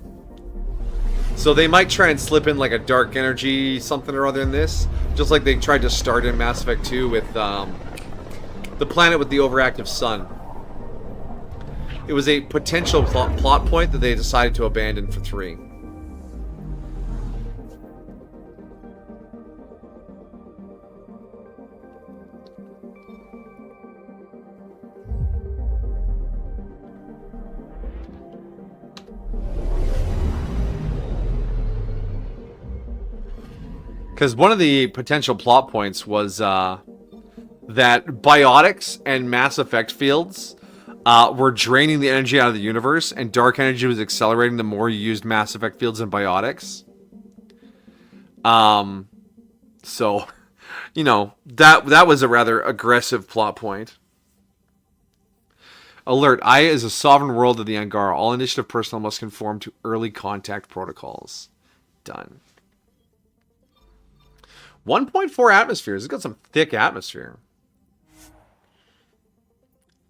So they might try and slip in like a dark energy something or other in this. Just like they tried to start in Mass Effect 2 with the planet with the overactive sun. It was a potential plot point that they decided to abandon for 3. Because one of the potential plot points was that biotics and Mass Effect fields were draining the energy out of the universe, and dark energy was accelerating the more you used Mass Effect fields and biotics. So, you know, that was a rather aggressive plot point. Alert. Aya is a sovereign world of the Angara. All initiative personnel must conform to early contact protocols. Done. 1.4 atmospheres. It's got some thick atmosphere.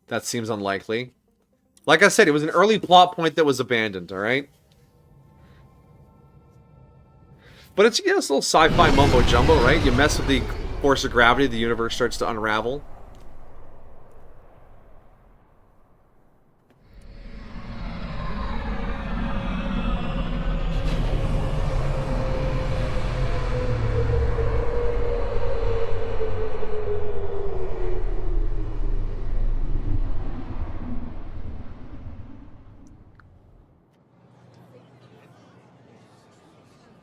That seems unlikely. Like I said, it was an early plot point that was abandoned, alright? But it's, you know, it's a little sci-fi mumbo-jumbo, right? You mess with the force of gravity, the universe starts to unravel.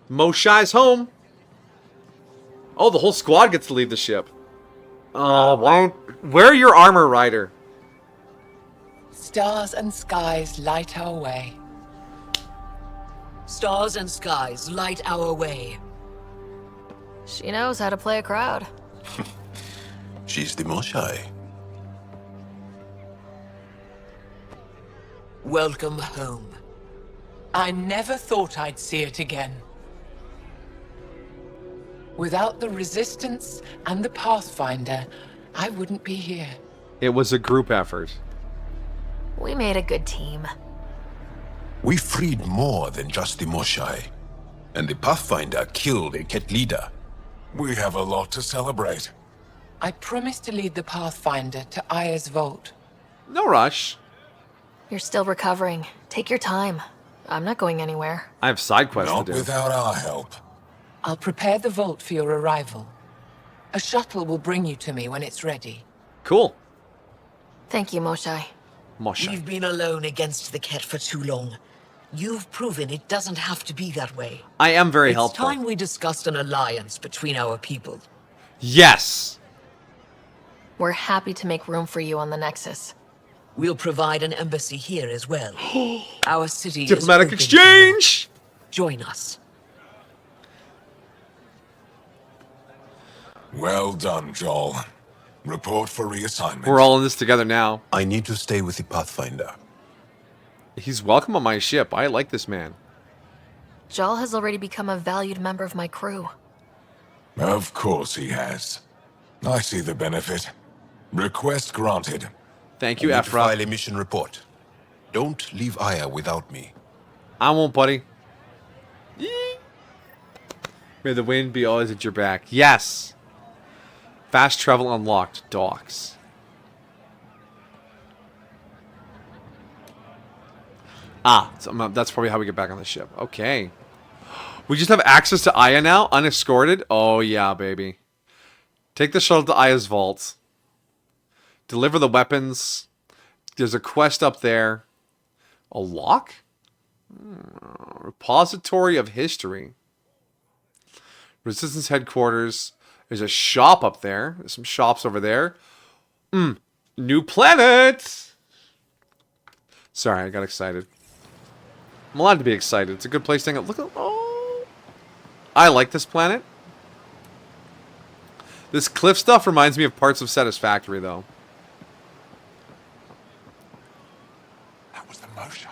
Moshai's home. Oh, the whole squad gets to leave the ship. Oh, why? Wear your armor, Ryder. Stars and skies light our way. Stars and skies light our way. She knows how to play a crowd. She's the Moshai. Welcome home. I never thought I'd see it again. Without the Resistance and the Pathfinder, I wouldn't be here. It was a group effort. We made a good team. We freed more than just the Moshai. And the Pathfinder killed a Ket leader. We have a lot to celebrate. I promised to lead the Pathfinder to Aya's vault. No rush. You're still recovering. Take your time. I'm not going anywhere. I have side quests Not to do. without our help. I'll prepare the vault for your arrival. A shuttle will bring you to me when it's ready. Cool. Thank you, Moshai. Moshai. We've been alone against the Ket for too long. You've proven it doesn't have to be that way. I am very It's helpful. time we discussed an alliance between our people. Yes. We're happy to make room for you on the Nexus. We'll provide an embassy here as well. Our city is Diplomatic open to exchange. you. Join us. Well done, Joel. Report for reassignment. We're all in this together now. I need to stay with the Pathfinder. He's welcome on my ship. I like this man. Jal has already become a valued member of my crew. Of course he has. I see the benefit. Request granted. Thank you, I need to Ephra. file a mission report. Don't leave Aya without me. I won't, buddy. May the wind be always at your back. Yes. Fast travel unlocked. Docks. Ah, so that's probably how we get back on the ship. Okay. We just have access to Aya now, unescorted. Oh, yeah, baby. Take the shuttle to Aya's vault. Deliver the weapons. There's a quest up there. A lock? Repository of history. Resistance headquarters. There's a shop up there. There's some shops over there. New planet! Sorry, I got excited. I'm allowed to be excited. It's a good place to hang out. Look at... Oh! I like this planet. This cliff stuff reminds me of parts of Satisfactory, though. That was the Moshai.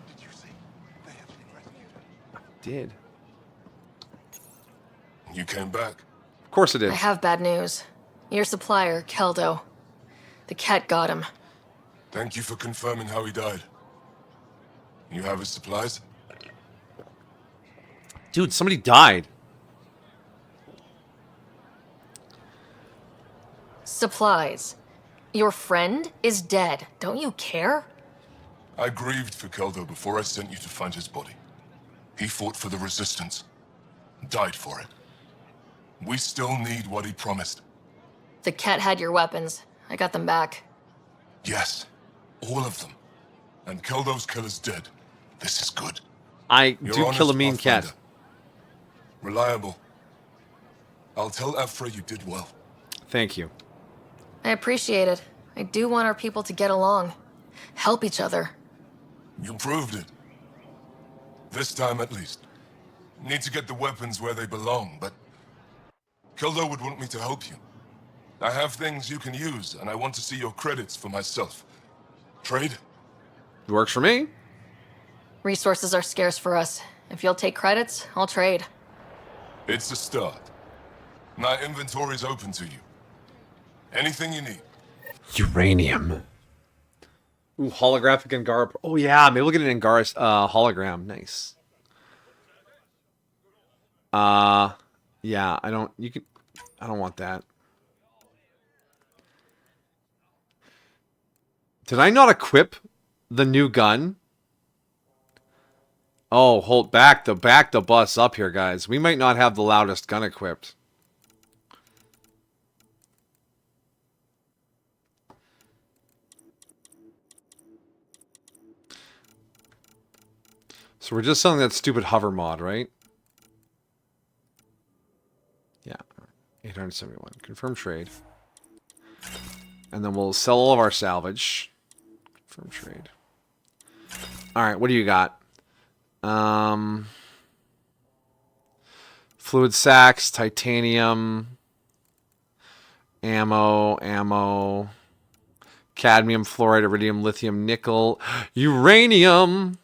Did you see? They have been rescued. I did. You came back? Of course it is. I have bad news. Your supplier, Keldo. The Ket got him. Thank you for confirming how he died. You have his supplies? Dude, somebody died. Supplies. Your friend is dead. Don't you care? I grieved for Keldo before I sent you to find his body. He fought for the Resistance. Died for it. We still need what he promised. The Ket had your weapons. I got them back. Yes. All of them. And Keldo's killer's dead. This is good. I You're do honest, kill a mean cat. Pathfinder. Reliable. I'll tell Ephra you did well. Thank you. I appreciate it. I do want our people to get along. Help each other. You proved it. This time at least. Need to get the weapons where they belong, but... Keldo would want me to help you. I have things you can use, and I want to see your credits for myself. Trade? It works for me. Resources are scarce for us. If you'll take credits, I'll trade. It's a start. My inventory's open to you. Anything you need. Uranium. Ooh, holographic Angara. Oh yeah, maybe we'll get an Angara hologram. Nice. Yeah, I don't. You can. I don't want that. Did I not equip the new gun? Oh, hold back the bus up here, guys. We might not have the loudest gun equipped. So we're just selling that stupid hover mod, right? Yeah. 871. Confirm trade. And then we'll sell all of our salvage. Confirm trade. Alright, what do you got? Fluid sacks, titanium, ammo, cadmium, fluoride, iridium, lithium, nickel, uranium.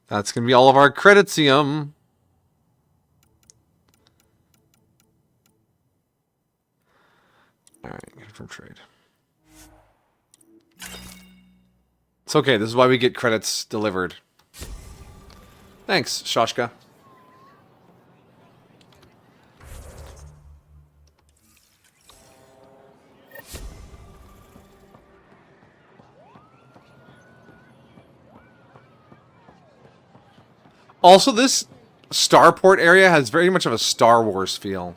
That's going to be all of our creditium. Alright, confirm trade. It's okay, this is why we get credits delivered. Thanks, Shoshka. Also, this starport area has very much of a Star Wars feel.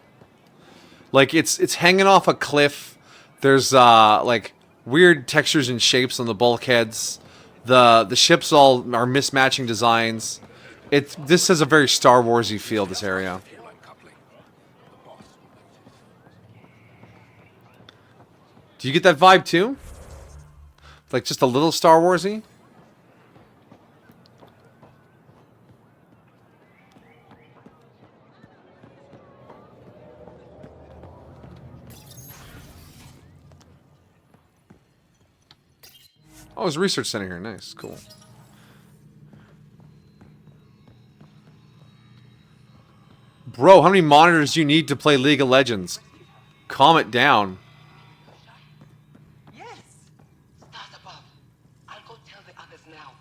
Like, it's hanging off a cliff. There's, like, weird textures and shapes on the bulkheads. The ships all are mismatching designs. This has a very Star Wars-y feel, this area. Do you get that vibe, too? Like, just a little Star Wars-y? Oh, there's a research center here. Nice. Cool. Bro, how many monitors do you need to play League of Legends? Calm it down. Yes. Start above. I'll go tell the others now.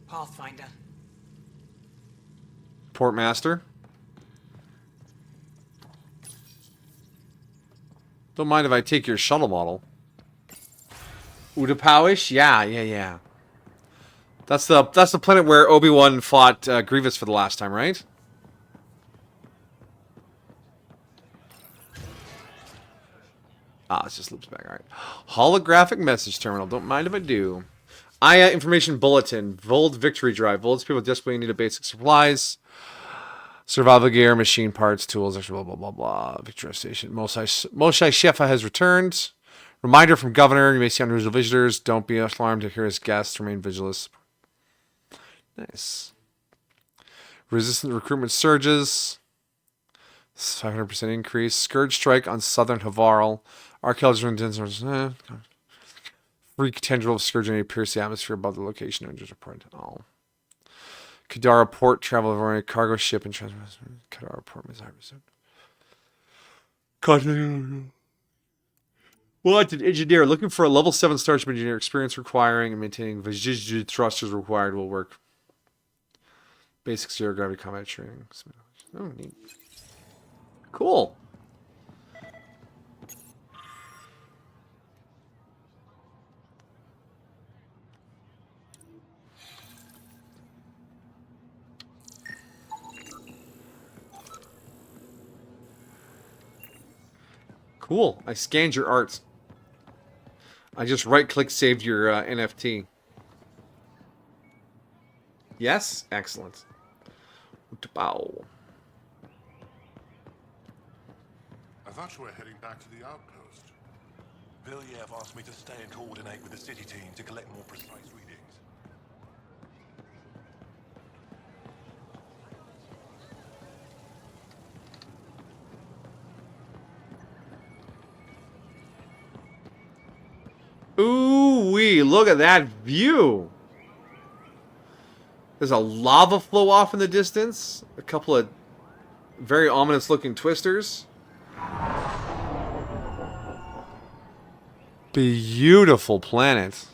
Pathfinder. Portmaster. Don't mind if I take your shuttle model. Utapowish? Yeah. That's the planet where Obi-Wan fought Grievous for the last time, right? Ah, it just loops back. All right. Holographic message terminal. Don't mind if I do. IA information bulletin. Vold victory drive. Vold's people desperately need a basic supplies. Survival gear, machine parts, tools, extra blah, blah, blah, blah. Victory station. Moshe Shefa has returned. Reminder from Governor. You may see unusual visitors. Don't be alarmed to hear his guests. Remain vigilant. Nice. Resistant recruitment surges. 500% increase. Scourge strike on southern Havarl. Archaeologists freak tendril of Scourge and pierce the atmosphere above the location. Rangers report. Oh. Kadara port travel over a cargo ship and transfer. Kadara port is 100%. Wanted engineer looking for a level 7 starship engineer. Experience requiring and maintaining Vajij thrusters required will work. Basic zero gravity combat training. Oh, neat. Cool. Cool. I scanned your art. I just right-click saved your NFT. Yes? Excellent. Bow. thought you were heading back to the outpost. Villiers asked me to stay and coordinate with the city team to collect more precise readings. Ooh-wee, look at that view. There's a lava flow off in the distance. A couple of very ominous looking twisters. Beautiful planet.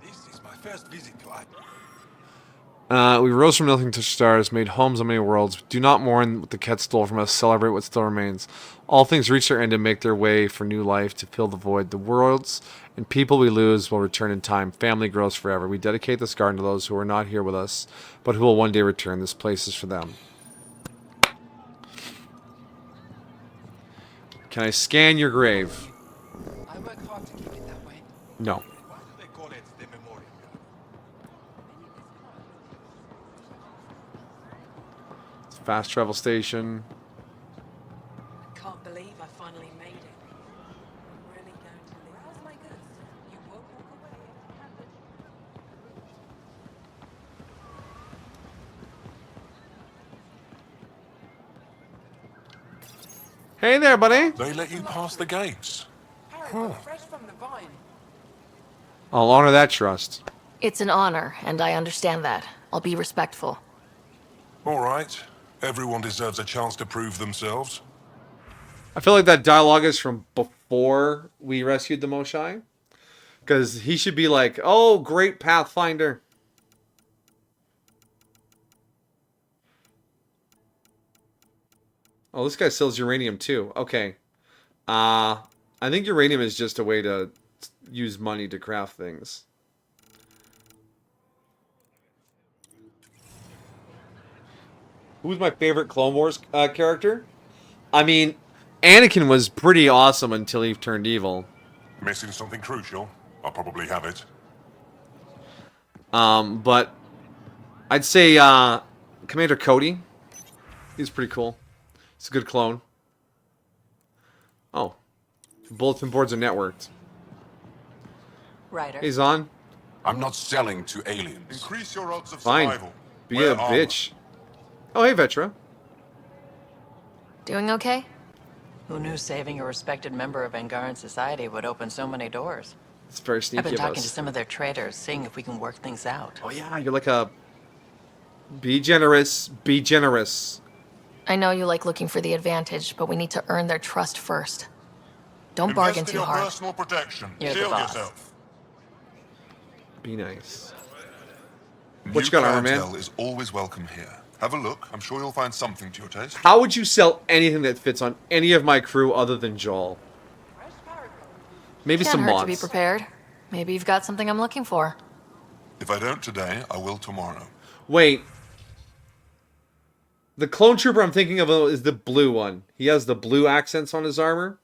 This is my first visit to Ryder. We rose from nothing to stars, made homes on many worlds. Do not mourn what the cat stole from us, celebrate what still remains. All things reach their end and make their way for new life to fill the void. The worlds and people we lose will return in time. Family grows forever. We dedicate this garden to those who are not here with us, but who will one day return. This place is for them. Can I scan your grave? I work hard to keep it that way. No. They call it the memorial. It's a fast travel station. I can't believe I finally made it. I'm really going to live. How's my goods? You won't walk away. Hey there, buddy. They let you pass the gates. Harry, fresh from the vine. I'll honor that trust. It's an honor, and I understand that. I'll be respectful. All right. Everyone deserves a chance to prove themselves. I feel like that dialogue is from before we rescued the Moshai. Because he should be like, oh, great Pathfinder. Oh, this guy sells uranium too. Okay. I think uranium is just a way to use money to craft things. Who's my favorite Clone Wars character? I mean, Anakin was pretty awesome until he turned evil. Missing something crucial? I'll probably have it. But I'd say Commander Cody. He's pretty cool. It's a good clone. Oh. Bulletin boards are networked. Ryder. He's on. I'm not selling to aliens. Increase your odds of Fine. survival. Be Wear a bitch. Oh, hey, Vetra. Doing okay? Who knew saving a respected member of Angaran society would open so many doors? It's very sneaky I've been of talking us. to some of their traders, seeing if we can work things out. Oh, yeah, you're like a... Be generous. Be generous. I know you like looking for the advantage, but we need to earn their trust first. Don't bargain Invest in too your hard. personal protection. You're the Shield boss. yourself. Be nice. What What you got, Armor Man? is always welcome here. Have a look. I'm sure you'll find something to your taste. How would you sell anything that fits on any of my crew other than Joel? Maybe Can't some hurt mods. to be prepared. Maybe you've got something I'm looking for. If I don't today, I will tomorrow. Wait. The clone trooper I'm thinking of is the blue one. He has the blue accents on his armor.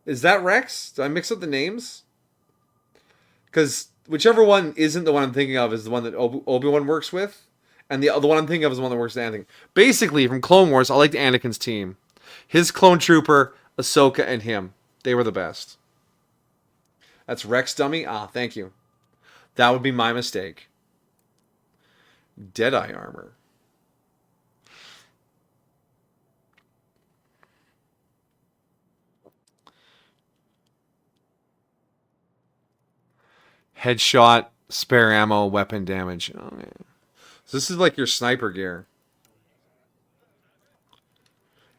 Is that Rex? Did I mix up the names? Because whichever one isn't the one I'm thinking of is the one that Obi-Wan works with. And the other one I'm thinking of is the one that works with Anakin. Basically, from Clone Wars, I liked Anakin's team. His clone trooper, Ahsoka, and him. They were the best. That's Rex dummy? Ah, thank you. That would be my mistake. Deadeye armor. Headshot, spare ammo, weapon damage. Okay. So this is like your sniper gear.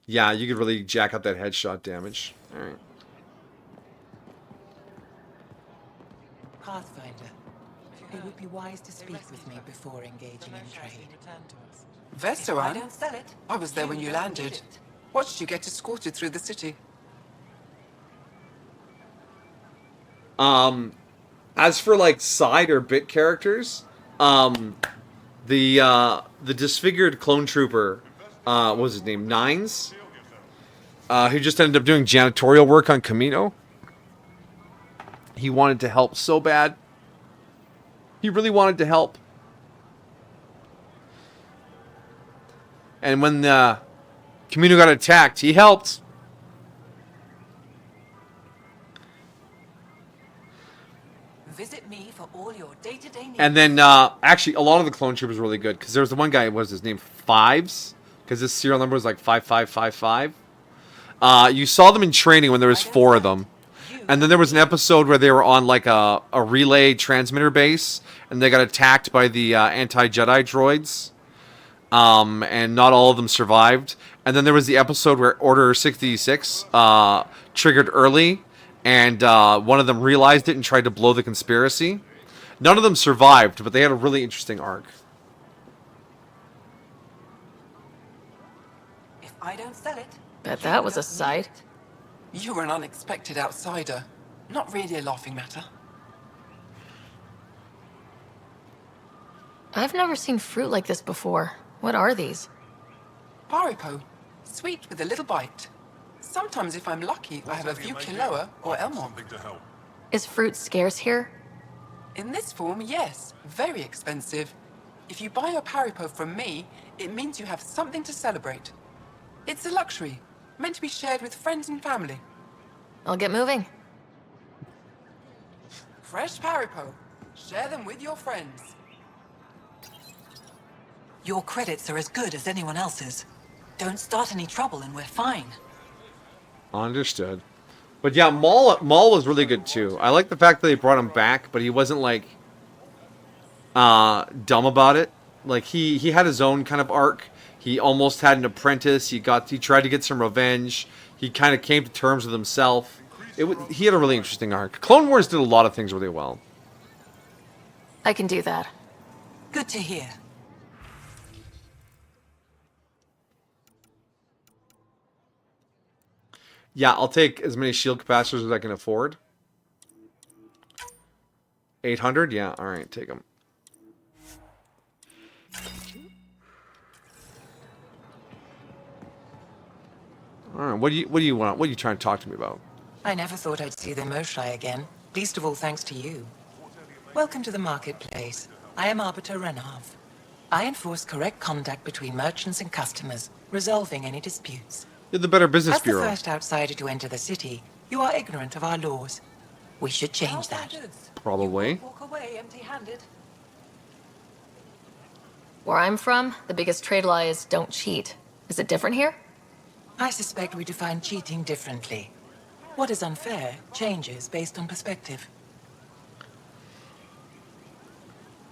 Yeah, you could really jack up that headshot damage. Alright. Pathfinder, it would be wise to speak with me before engaging in trade. Veteran? Don't sell it. I was there when you landed. Watched you get escorted through the city. As for like side or bit characters, the disfigured clone trooper, what was his name? Nines? Who just ended up doing janitorial work on Camino. He wanted to help so bad. He really wanted to help. And when the community got attacked, he helped. Visit me for all your day-to-day needs. And then, actually, a lot of the clone troopers were really good. Because there was the one guy, what was his name? Fives? Because his serial number was like 5555. You saw them in training when there was 4 of them. And then there was an episode where they were on like a relay transmitter base. And they got attacked by the anti-Jedi droids. And not all of them survived. And then there was the episode where Order 66 triggered early. And one of them realized it and tried to blow the conspiracy. None of them survived, but they had a really interesting arc. If I don't sell it, Bet that was a sight. You were an unexpected outsider. Not really a laughing matter. I've never seen fruit like this before. What are these? Paripo. Sweet with a little bite. Sometimes if I'm lucky, I have a few Kiloa or Elmont. Is fruit scarce here? In this form, yes. Very expensive. If you buy a Paripo from me, it means you have something to celebrate. It's a luxury, meant to be shared with friends and family. I'll get moving. Fresh Paripo. Share them with your friends. Your credits are as good as anyone else's. Don't start any trouble and we're fine. Understood. But yeah, Maul was really good too. I like the fact that they brought him back, but he wasn't like dumb about it. Like he had his own kind of arc. He almost had an apprentice. He tried to get some revenge. He kind of came to terms with himself. He had a really interesting arc. Clone Wars did a lot of things really well. I can do that. Good to hear. Yeah, I'll take as many shield capacitors as I can afford. 800? Yeah, alright, take them. Alright, what do you want? What are you trying to talk to me about? I never thought I'd see the Moshai again, least of all thanks to you. Welcome to the marketplace. I am Arbiter Renav. I enforce correct conduct between merchants and customers, resolving any disputes. You're the Better Business As Bureau. the first outsider to enter the city, you are ignorant of our laws. We should change that. Probably. Walk away empty-handed. Where I'm from, the biggest trade law is don't cheat. Is it different here? I suspect we define cheating differently. What is unfair changes based on perspective.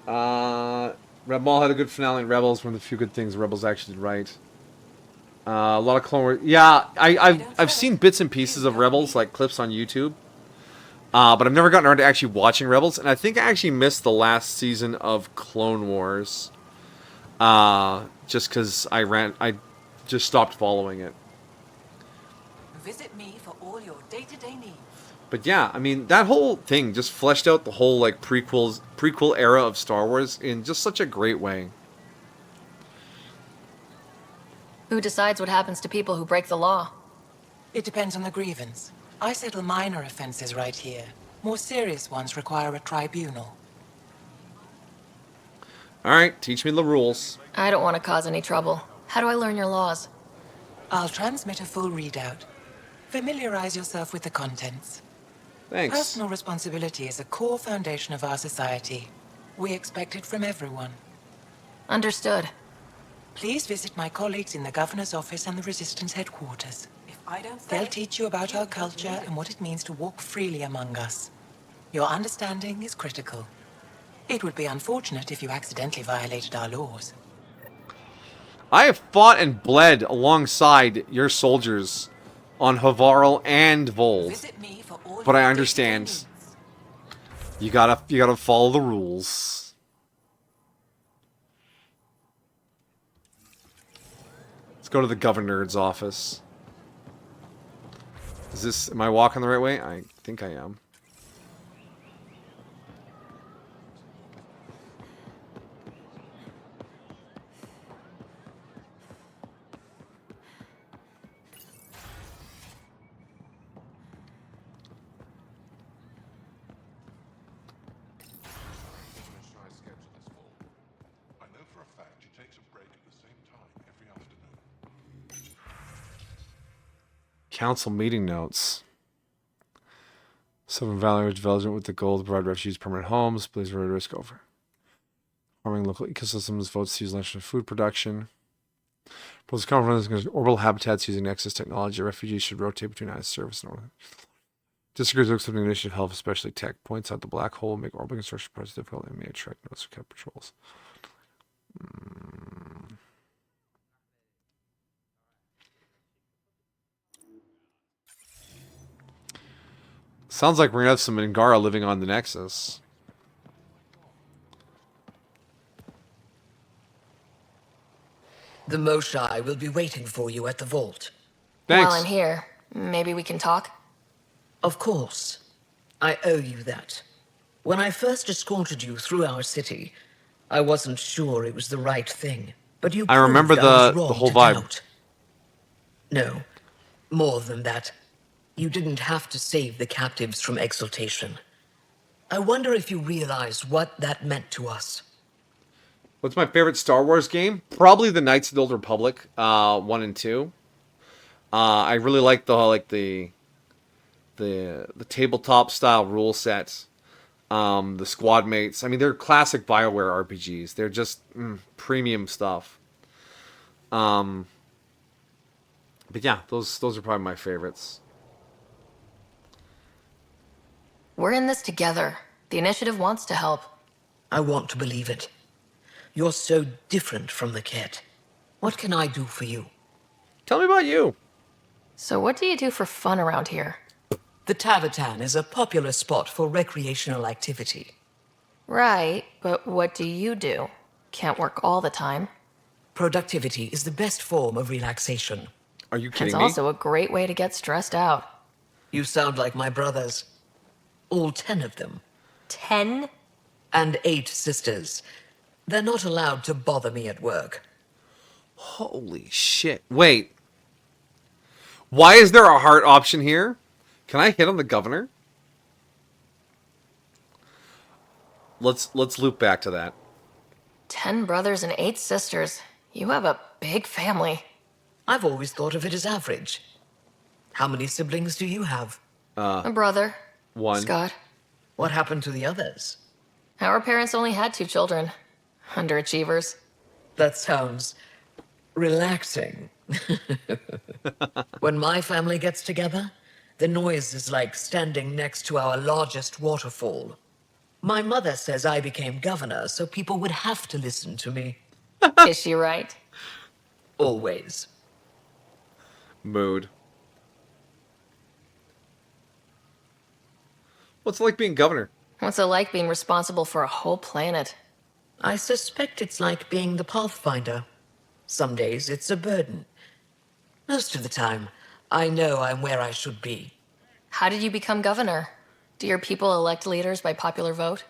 Red Maul had a good finale in Rebels. One of the few good things Rebels actually did right. A lot of Clone Wars. Yeah, I've seen bits and pieces of Rebels, like clips on YouTube. But I've never gotten around to actually watching Rebels, and I think I actually missed the last season of Clone Wars. Just because I just stopped following it. Visit me for all your day-to-day needs. But yeah, I mean, that whole thing just fleshed out the whole like prequel era of Star Wars in just such a great way. Who decides what happens to people who break the law? It depends on the grievance. I settle minor offenses right here. More serious ones require a tribunal. Alright, teach me the rules. I don't want to cause any trouble. How do I learn your laws? I'll transmit a full readout. Familiarize yourself with the contents. Thanks. Personal responsibility is a core foundation of our society. We expect it from everyone. Understood. Please visit my colleagues in the Governor's office and the Resistance headquarters. If I don't They'll teach you about our culture and what it means to walk freely among us. Your understanding is critical. It would be unfortunate if you accidentally violated our laws. I have fought and bled alongside your soldiers on Havarl and Vold. But I understand. You gotta follow the rules. Let's go to the Governor's office. Am I walking the right way? I think I am. I know for a fact she takes a break at the same time every afternoon. Council meeting notes. Southern Valley development with the goal to provide refugees permanent homes. Please risk over. Farming local ecosystems. Votes to use national food production. Proposed conference orbital habitats using Nexus technology. Refugees should rotate between IS service and order. Disagrees with something initiative health, especially tech. Points out the black hole, make orbital construction process difficult, and may attract notice of cat patrols. Sounds like we're gonna have some Angara living on the Nexus. The Moshai will be waiting for you at the vault. Thanks. While I'm here, maybe we can talk? Of course. I owe you that. When I first escorted you through our city, I wasn't sure it was the right thing. But you I remember proved I was the wrong whole to vibe. doubt. No. More than that. You didn't have to save the captives from exaltation. I wonder if you realize what that meant to us. What's my favorite Star Wars game? Probably the Knights of the Old Republic, 1 and 2. I really like the tabletop style rule sets. The squad mates. I mean, they're classic BioWare RPGs. They're just premium stuff. But yeah, those are probably my favorites. We're in this together. The initiative wants to help. I want to believe it. You're so different from the kid. What can I do for you? Tell me about you. So what do you do for fun around here? The Tavatan is a popular spot for recreational activity. Right, but what do you do? Can't work all the time. Productivity is the best form of relaxation. Are you kidding It's me? also a great way to get stressed out. You sound like my brothers. All 10 of them. 10? And 8 sisters. They're not allowed to bother me at work. Holy shit. Wait. Why is there a heart option here? Can I hit on the governor? Let's loop back to that. 10 brothers and 8 sisters. You have a big family. I've always thought of it as average. How many siblings do you have? A brother. 1. Scott. What happened to the others? Our parents only had 2 children. Underachievers. That sounds relaxing. When my family gets together, the noise is like standing next to our largest waterfall. My mother says I became governor so people would have to listen to me. Is she right? Always. Mood. What's it like being governor? What's it like being responsible for a whole planet? I suspect it's like being the Pathfinder. Some days it's a burden. Most of the time, I know I'm where I should be. How did you become governor? Do your people elect leaders by popular vote?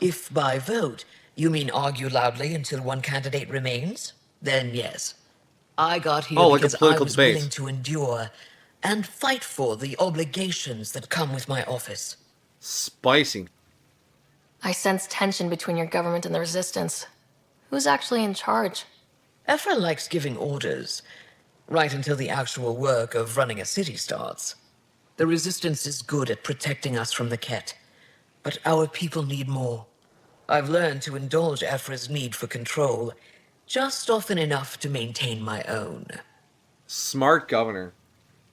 If by vote you mean argue loudly until one candidate remains, then yes. I got here like a because I political was debate. willing to endure and fight for the obligations that come with my office. Spicy. I sense tension between your government and the resistance. Who's actually in charge? Ephra likes giving orders, right until the actual work of running a city starts. The resistance is good at protecting us from the Ket, but our people need more. I've learned to indulge Ephra's need for control, just often enough to maintain my own. Smart governor.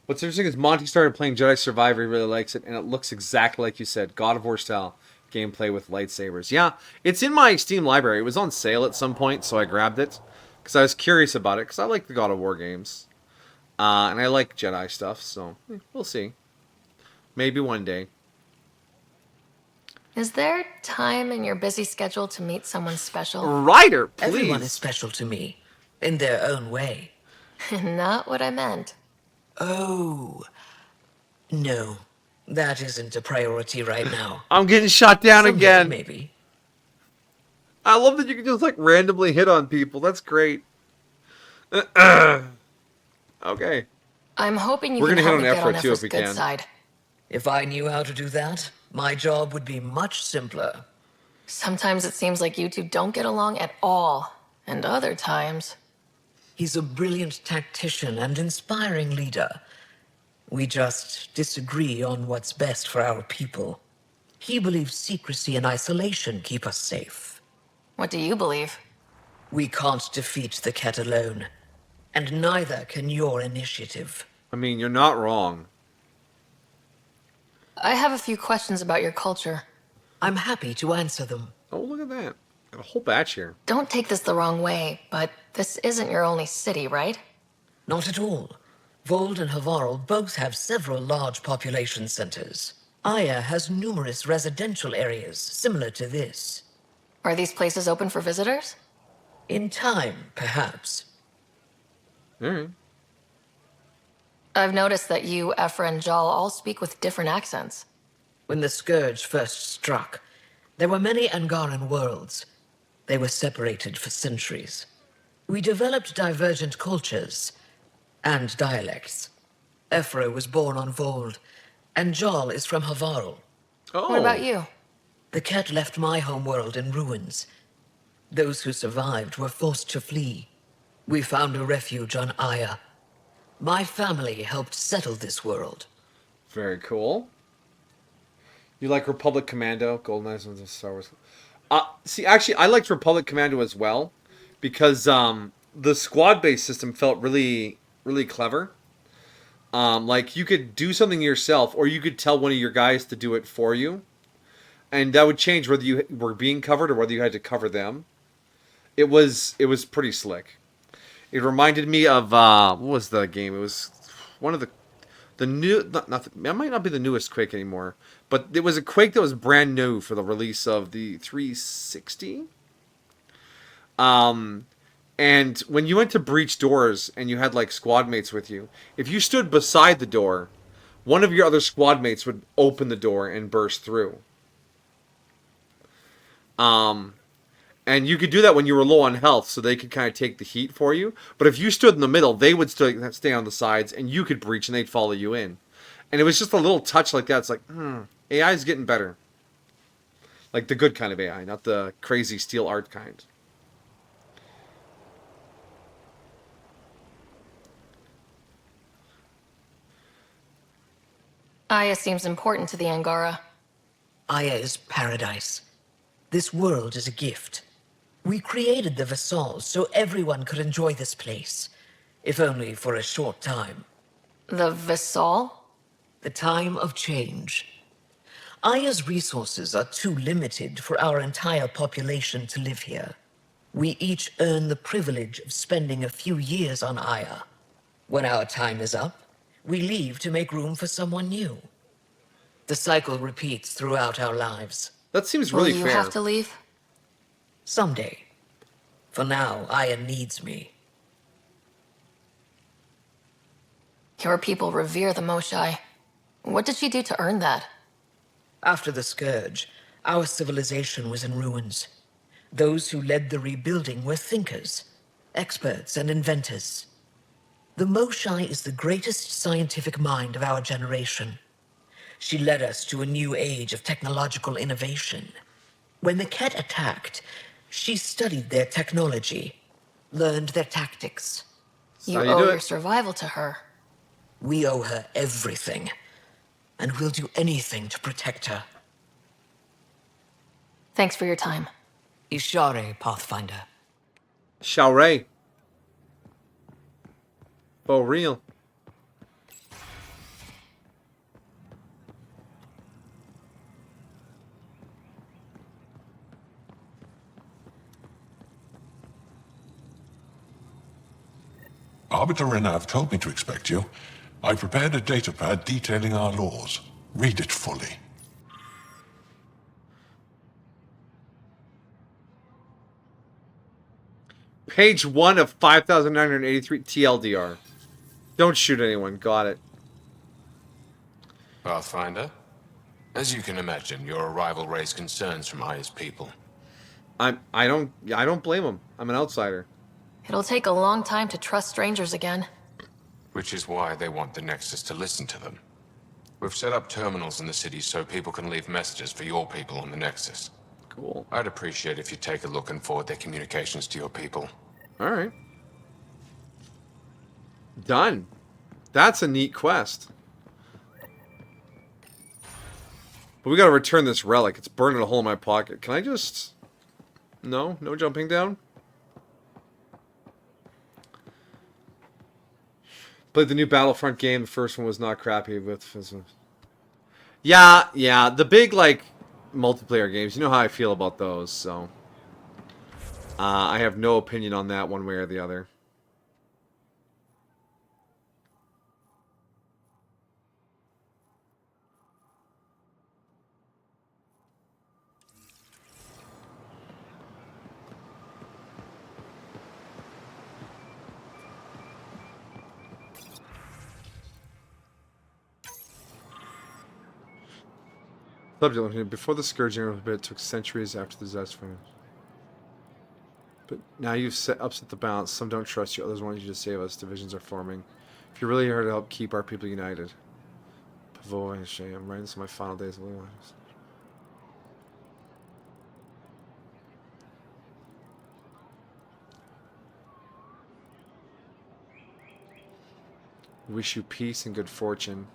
What's interesting is Monty started playing Jedi Survivor. He really likes it, and it looks exactly like you said, God of War style gameplay with lightsabers. Yeah, it's in my Steam library. It was on sale at some point, so I grabbed it because I was curious about it because I like the God of War games, and I like Jedi stuff. So we'll see. Maybe one day. Is there time in your busy schedule to meet someone special? Ryder, please. Everyone is special to me, in their own way. Not what I meant. Oh. No, that isn't a priority right now. I'm getting shot down Someday, again. maybe. I love that you can just like randomly hit on people. That's great. Okay. I'm hoping you We're can gonna help hit me on get on Ephra too, Ephra's if we good can. side. If I knew how to do that, my job would be much simpler. Sometimes it seems like you two don't get along at all, and other times... He's a brilliant tactician and inspiring leader. We just disagree on what's best for our people. He believes secrecy and isolation keep us safe. What do you believe? We can't defeat the Ket alone, and neither can your initiative. I mean, you're not wrong. I have a few questions about your culture. I'm happy to answer them. Oh, look at that. Got a whole batch here. Don't take this the wrong way, but this isn't your only city, right? Not at all. Vold and Havarl both have several large population centers. Aya has numerous residential areas similar to this. Are these places open for visitors? In time, perhaps. I've noticed that you, Ephra, and Jal all speak with different accents. When the Scourge first struck, there were many Angaran worlds. They were separated for centuries. We developed divergent cultures and dialects. Ephra was born on Vold, and Jal is from Havarl. Oh. What about you? The Ket left my homeworld in ruins. Those who survived were forced to flee. We found a refuge on Aya. My family helped settle this world. Very cool. You like Republic Commando? Golden Eyes of Star Wars. See, actually, I liked Republic Commando as well, because the squad-based system felt really, really clever. Like, you could do something yourself, or you could tell one of your guys to do it for you. And that would change whether you were being covered or whether you had to cover them. It was pretty slick. It reminded me of, what was the game? It was one of the new, it might not be the newest Quake anymore, but it was a Quake that was brand new for the release of the 360. And when you went to breach doors and you had like squad mates with you, if you stood beside the door, one of your other squad mates would open the door and burst through. And you could do that when you were low on health, so they could kind of take the heat for you. But if you stood in the middle, they would stay on the sides, and you could breach, and they'd follow you in. And it was just a little touch like that. It's like, AI is getting better. Like the good kind of AI, not the crazy steel art kind. Aya seems important to the Angara. Aya is paradise. This world is a gift. We created the Vassals so everyone could enjoy this place, if only for a short time. The Vassal? The time of change. Aya's resources are too limited for our entire population to live here. We each earn the privilege of spending a few years on Aya. When our time is up, we leave to make room for someone new. The cycle repeats throughout our lives. That seems really fair. Will you have to leave? Someday. For now, Aya needs me. Your people revere the Moshai. What did she do to earn that? After the Scourge, our civilization was in ruins. Those who led the rebuilding were thinkers, experts, and inventors. The Moshai is the greatest scientific mind of our generation. She led us to a new age of technological innovation. When the Ket attacked, she studied their technology, learned their tactics. You owe your survival to her. We owe her everything, and we'll do anything to protect her. Thanks for your time. Ishare, Pathfinder. Shaore. For real. Arbiter Renav told me to expect you. I prepared a datapad detailing our laws. Read it fully. Page 1 of 5,983 TLDR. Don't shoot anyone. Got it. Pathfinder, as you can imagine, your arrival raised concerns from Aya's people. I don't blame him. I'm an outsider. It'll take a long time to trust strangers again. Which is why they want the Nexus to listen to them. We've set up terminals in the city so people can leave messages for your people on the Nexus. Cool. I'd appreciate if you take a look and forward their communications to your people. Alright. Done. That's a neat quest. But we gotta return this relic. It's burning a hole in my pocket. Can I just... No? No jumping down? Played the new Battlefront game. The first one was not crappy with... Yeah. The big, like, multiplayer games. You know how I feel about those, so... I have no opinion on that one way or the other. Subject: before the scourging of it took centuries after the disaster. But now you've upset the balance. Some don't trust you, others want you to save us. Divisions are forming. If you're really here to help keep our people united. Pavoy and Shay, I'm writing this in my final days of living. Wish you peace and good fortune.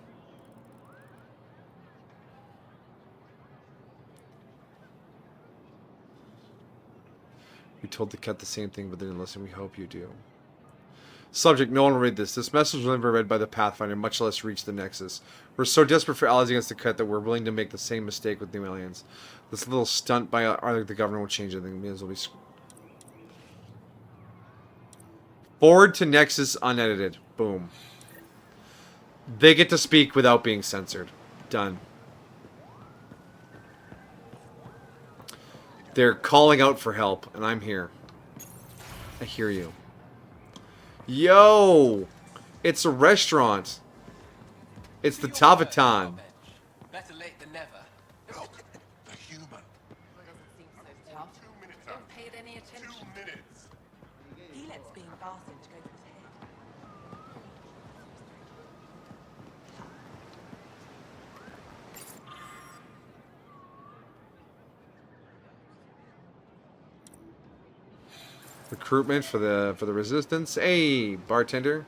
We told the cat the same thing, but they didn't listen. We hope you do. Subject: no one will read this. This message was never read by the Pathfinder, much less reach the Nexus. We're so desperate for allies against the cut that we're willing to make the same mistake with new aliens. This little stunt by the government will change anything. May as well be... Forward to Nexus unedited. Boom. They get to speak without being censored. Done. They're calling out for help, and I'm here. I hear you. Yo! It's a restaurant. It's the Tavatan. Better late than never. Look, the human. Don't pay it any attention. 2 minutes. He lets being Barthen to go to his head. Recruitment for the resistance. Hey, bartender.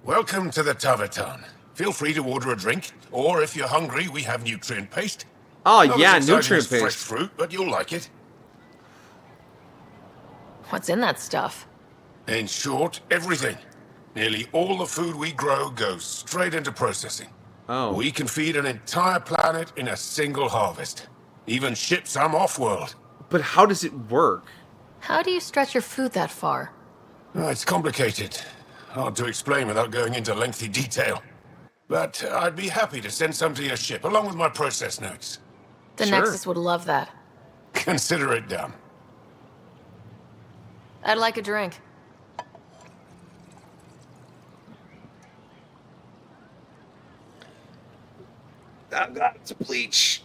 Welcome to the Tavatan. Feel free to order a drink, or if you're hungry, we have nutrient paste. Oh Not yeah, as exciting nutrient as fresh paste. fruit, but you'll like it. What's in that stuff? In short, everything. Nearly all the food we grow goes straight into processing. Oh. We can feed an entire planet in a single harvest. Even ship some off-world. But how does it work? How do you stretch your food that far? It's complicated. Hard to explain without going into lengthy detail. But I'd be happy to send some to your ship, along with my process notes. The Nexus would love that. Consider it done. I'd like a drink. Oh God, it's bleach.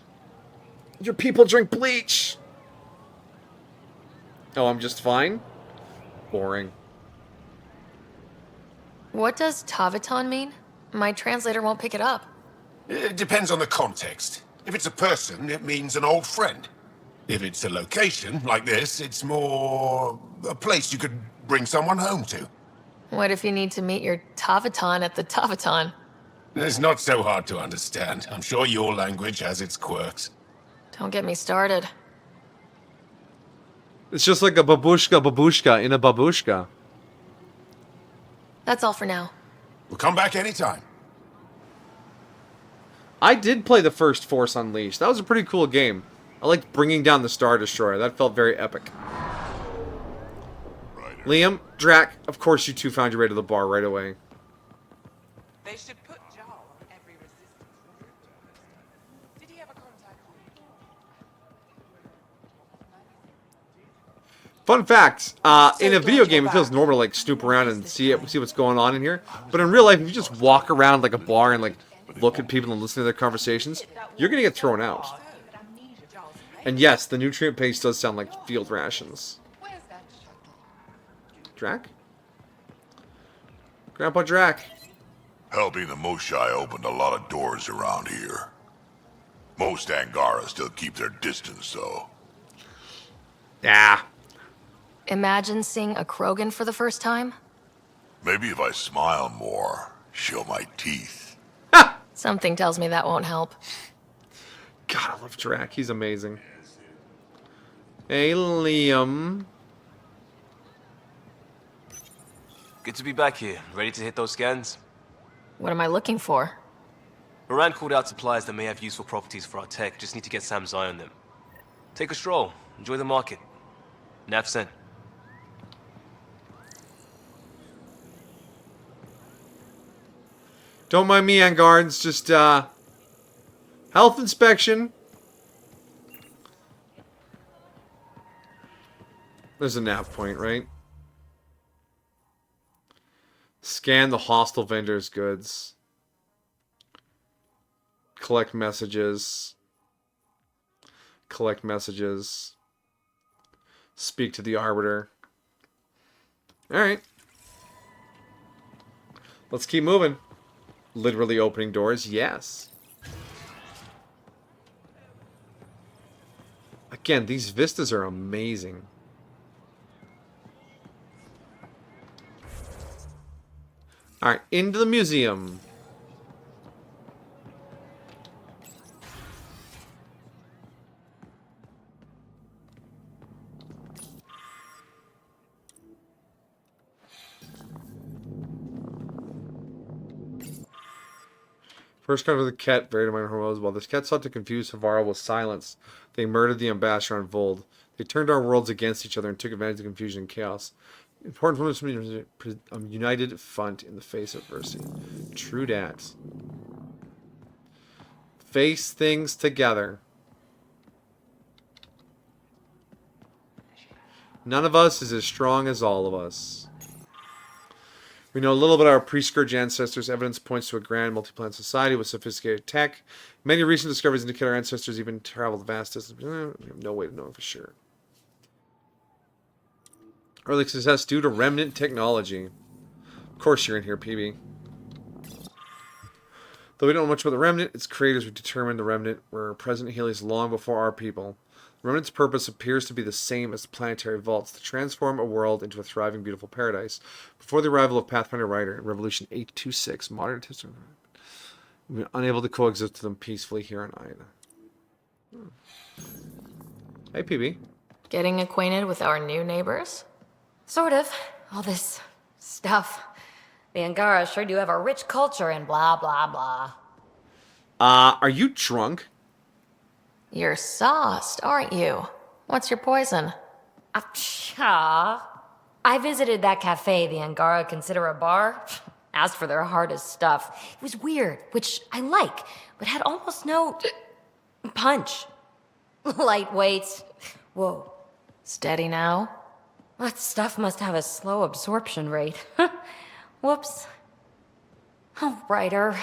Your people drink bleach. Oh, I'm just fine? Boring. What does Tavatan mean? My translator won't pick it up. It depends on the context. If it's a person, it means an old friend. If it's a location, like this, it's more a place you could bring someone home to. What if you need to meet your Tavatan at the Tavatan? It's not so hard to understand. I'm sure your language has its quirks. Don't get me started. It's just like a babushka in a babushka. That's all for now. We'll come back anytime. I did play the first Force Unleashed. That was a pretty cool game. I liked bringing down the Star Destroyer. That felt very epic. Ryder. Liam, Drac, of course you two found your way to the bar right away. They should put Jar on every resistance. Did he have a contact? Fun fact, in a video game it feels normal to like snoop around and see what's going on in here. But in real life, if you just walk around like a bar and like look at people and listen to their conversations, you're gonna get thrown out. And yes, the nutrient paste does sound like field rations. Drac? Grandpa Drac. Helping the Moshai opened a lot of doors around here. Most Angara still keep their distance, though. Yeah. Imagine seeing a Krogan for the first time? Maybe if I smile more, show my teeth. Something tells me that won't help. God, I love Drac. He's amazing. Hey, Liam. Good to be back here. Ready to hit those scans? What am I looking for? Moran called out supplies that may have useful properties for our tech. Just need to get Sam's eye on them. Take a stroll. Enjoy the market. Nav sent. Don't mind me, Angards. Just, health inspection. There's a nav point, right? Scan the hostile vendor's goods. Collect messages. Collect messages. Speak to the Arbiter. Alright. Let's keep moving. Literally opening doors, yes. Again, these vistas are amazing. Alright, into the museum. First come to the Ket, very minor hormones. While the Ket sought to confuse Havara with silence, they murdered the ambassador on Vold. They turned our worlds against each other and took advantage of confusion and chaos. Important for us to be a united front in the face of adversity. True dat. Face things together. None of us is as strong as all of us. We know a little about our pre-scourge ancestors. Evidence points to a grand multi-planet society with sophisticated tech. Many recent discoveries indicate our ancestors even traveled vast distances. We have no way to know for sure. Early success due to remnant technology. Of course you're in here, PB. Though we don't know much about the remnant, its creators would determine the remnant were present in Helios long before our people. The remnant's purpose appears to be the same as the planetary vaults, to transform a world into a thriving, beautiful paradise. Before the arrival of Pathfinder Ryder in Revolution 826, modern history, we were unable to coexist with them peacefully here on Ida. Hey, PB. Getting acquainted with our new neighbors? Sort of. All this stuff. The Angara sure do have a rich culture and blah, blah, blah. Are you drunk? You're sauced, aren't you? What's your poison? I visited that cafe the Angara consider a bar. Asked for their hardest stuff. It was weird, which I like, but had almost no punch. Lightweight. Whoa. Steady now? That stuff must have a slow absorption rate. Whoops. Oh, Ryder.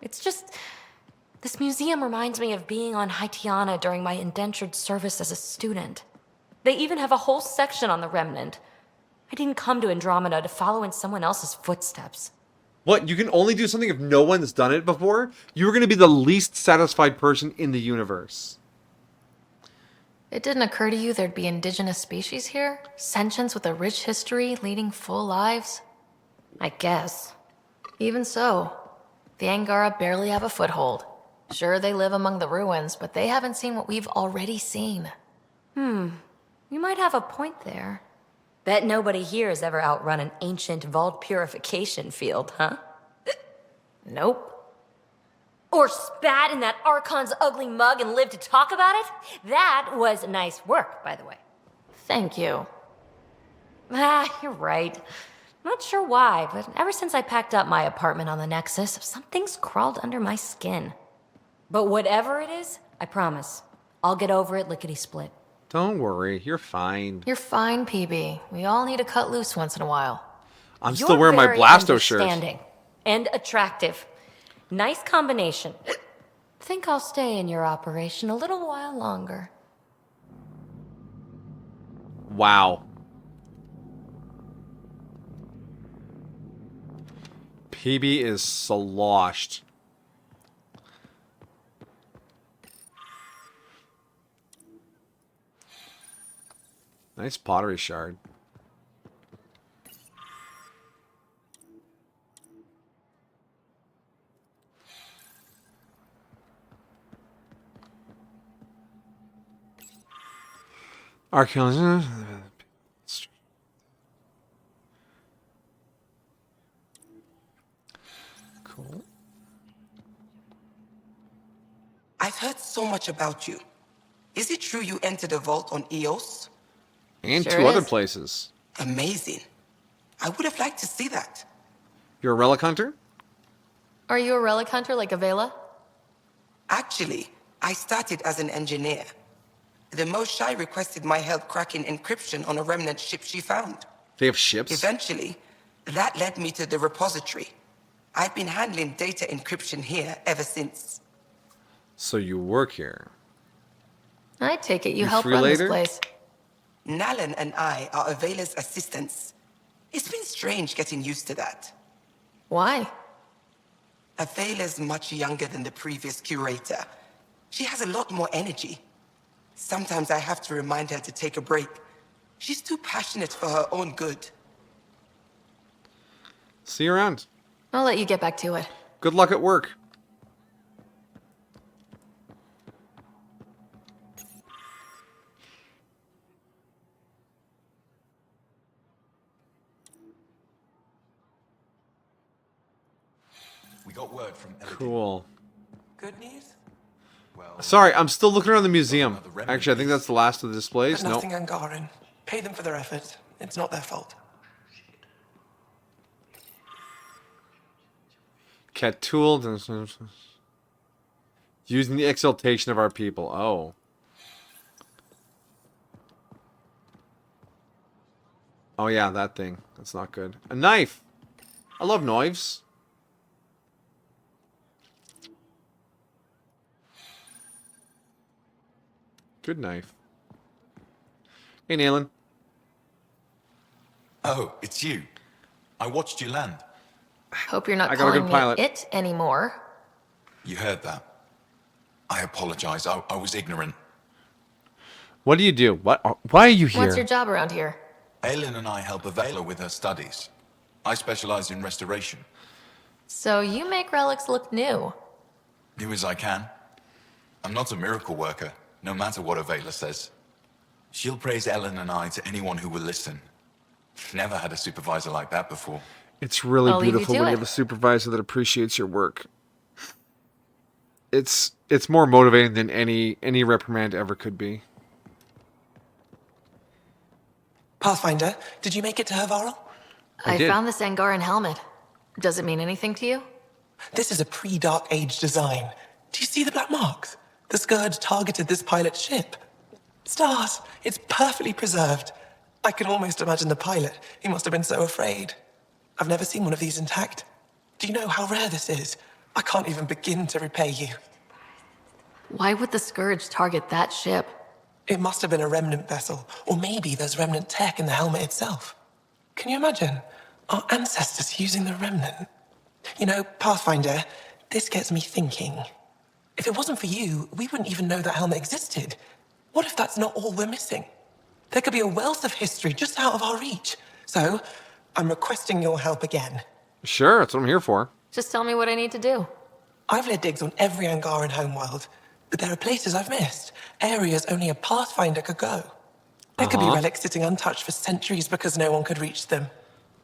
It's just... This museum reminds me of being on Haitiana during my indentured service as a student. They even have a whole section on the Remnant. I didn't come to Andromeda to follow in someone else's footsteps. What? You can only do something if no one's done it before? You're going to be the least satisfied person in the universe. It didn't occur to you there'd be indigenous species here? Sentients with a rich history, leading full lives? I guess. Even so, the Angara barely have a foothold. Sure, they live among the ruins, but they haven't seen what we've already seen. You might have a point there. Bet nobody here has ever outrun an ancient vault purification field, huh? Nope. Or spat in that Archon's ugly mug and lived to talk about it? That was nice work, by the way. Thank you. You're right. Not sure why, but ever since I packed up my apartment on the Nexus, something's crawled under my skin. But whatever it is, I promise, I'll get over it lickety-split. Don't worry, you're fine. You're fine, PB. We all need to cut loose once in a while. I'm still wearing my Blasto shirt. Understanding and attractive. Nice combination. Think I'll stay in your operation a little while longer. Wow. PB is sloshed. Nice pottery shard. Archaeology. Cool. I've heard so much about you. Is it true you entered a vault on Eos? And Sure 2 other is. places. Amazing. I would have liked to see that. You're a relic hunter? Are you a relic hunter like Avela? Actually, I started as an engineer. The Moshai requested my help cracking encryption on a remnant ship she found. They have ships? Eventually, that led me to the repository. I've been handling data encryption here ever since. So you work here. I take it you You help free run this later? place. Nalan and I are Avela's assistants. It's been strange getting used to that. Why? Avela's much younger than the previous curator. She has a lot more energy. Sometimes I have to remind her to take a break. She's too passionate for her own good. See you around. I'll let you get back to it. Good luck at work. We got word from Cool. Good news? Sorry, I'm still looking around the museum. Actually, I think that's the last of the displays. But Nope. nothing Angaran. Pay them for their effort. It's not their fault. Cat tool. Using the exaltation of our people. Oh. Oh yeah, that thing. That's not good. A knife. I love knives. Good knife. Hey, Nayland. Oh, it's you. I watched you land. Hope you're not I got a calling good me pilot. it anymore. You heard that. I apologize. I was ignorant. What do you do? Why are you here? What's your job around here? Aylin and I help Avela with her studies. I specialize in restoration. So you make relics look new. Do as I can. I'm not a miracle worker, no matter what Avela says. She'll praise Ellen and I to anyone who will listen. Never had a supervisor like that before. It's really I'll leave you beautiful to when you it. have a supervisor that appreciates your work. It's more motivating than any reprimand ever could be. Pathfinder, did you make it to Hervarl? I did. found this Angaran helmet. Does it mean anything to you? This is a pre-Dark Age design. Do you see the black marks? The Scourge targeted this pilot's ship. Stars, it's perfectly preserved. I can almost imagine the pilot. He must have been so afraid. I've never seen one of these intact. Do you know how rare this is? I can't even begin to repay you. Why would the Scourge target that ship? It must have been a remnant vessel, or maybe there's remnant tech in the helmet itself. Can you imagine? Our ancestors using the remnant. You know, Pathfinder, this gets me thinking. If it wasn't for you, we wouldn't even know that helmet existed. What if that's not all we're missing? There could be a wealth of history just out of our reach. So, I'm requesting your help again. Sure, that's what I'm here for. Just tell me what I need to do. I've led digs on every Angaran homeworld, but there are places I've missed, areas only a Pathfinder could go. There could be relics sitting untouched for centuries because no one could reach them.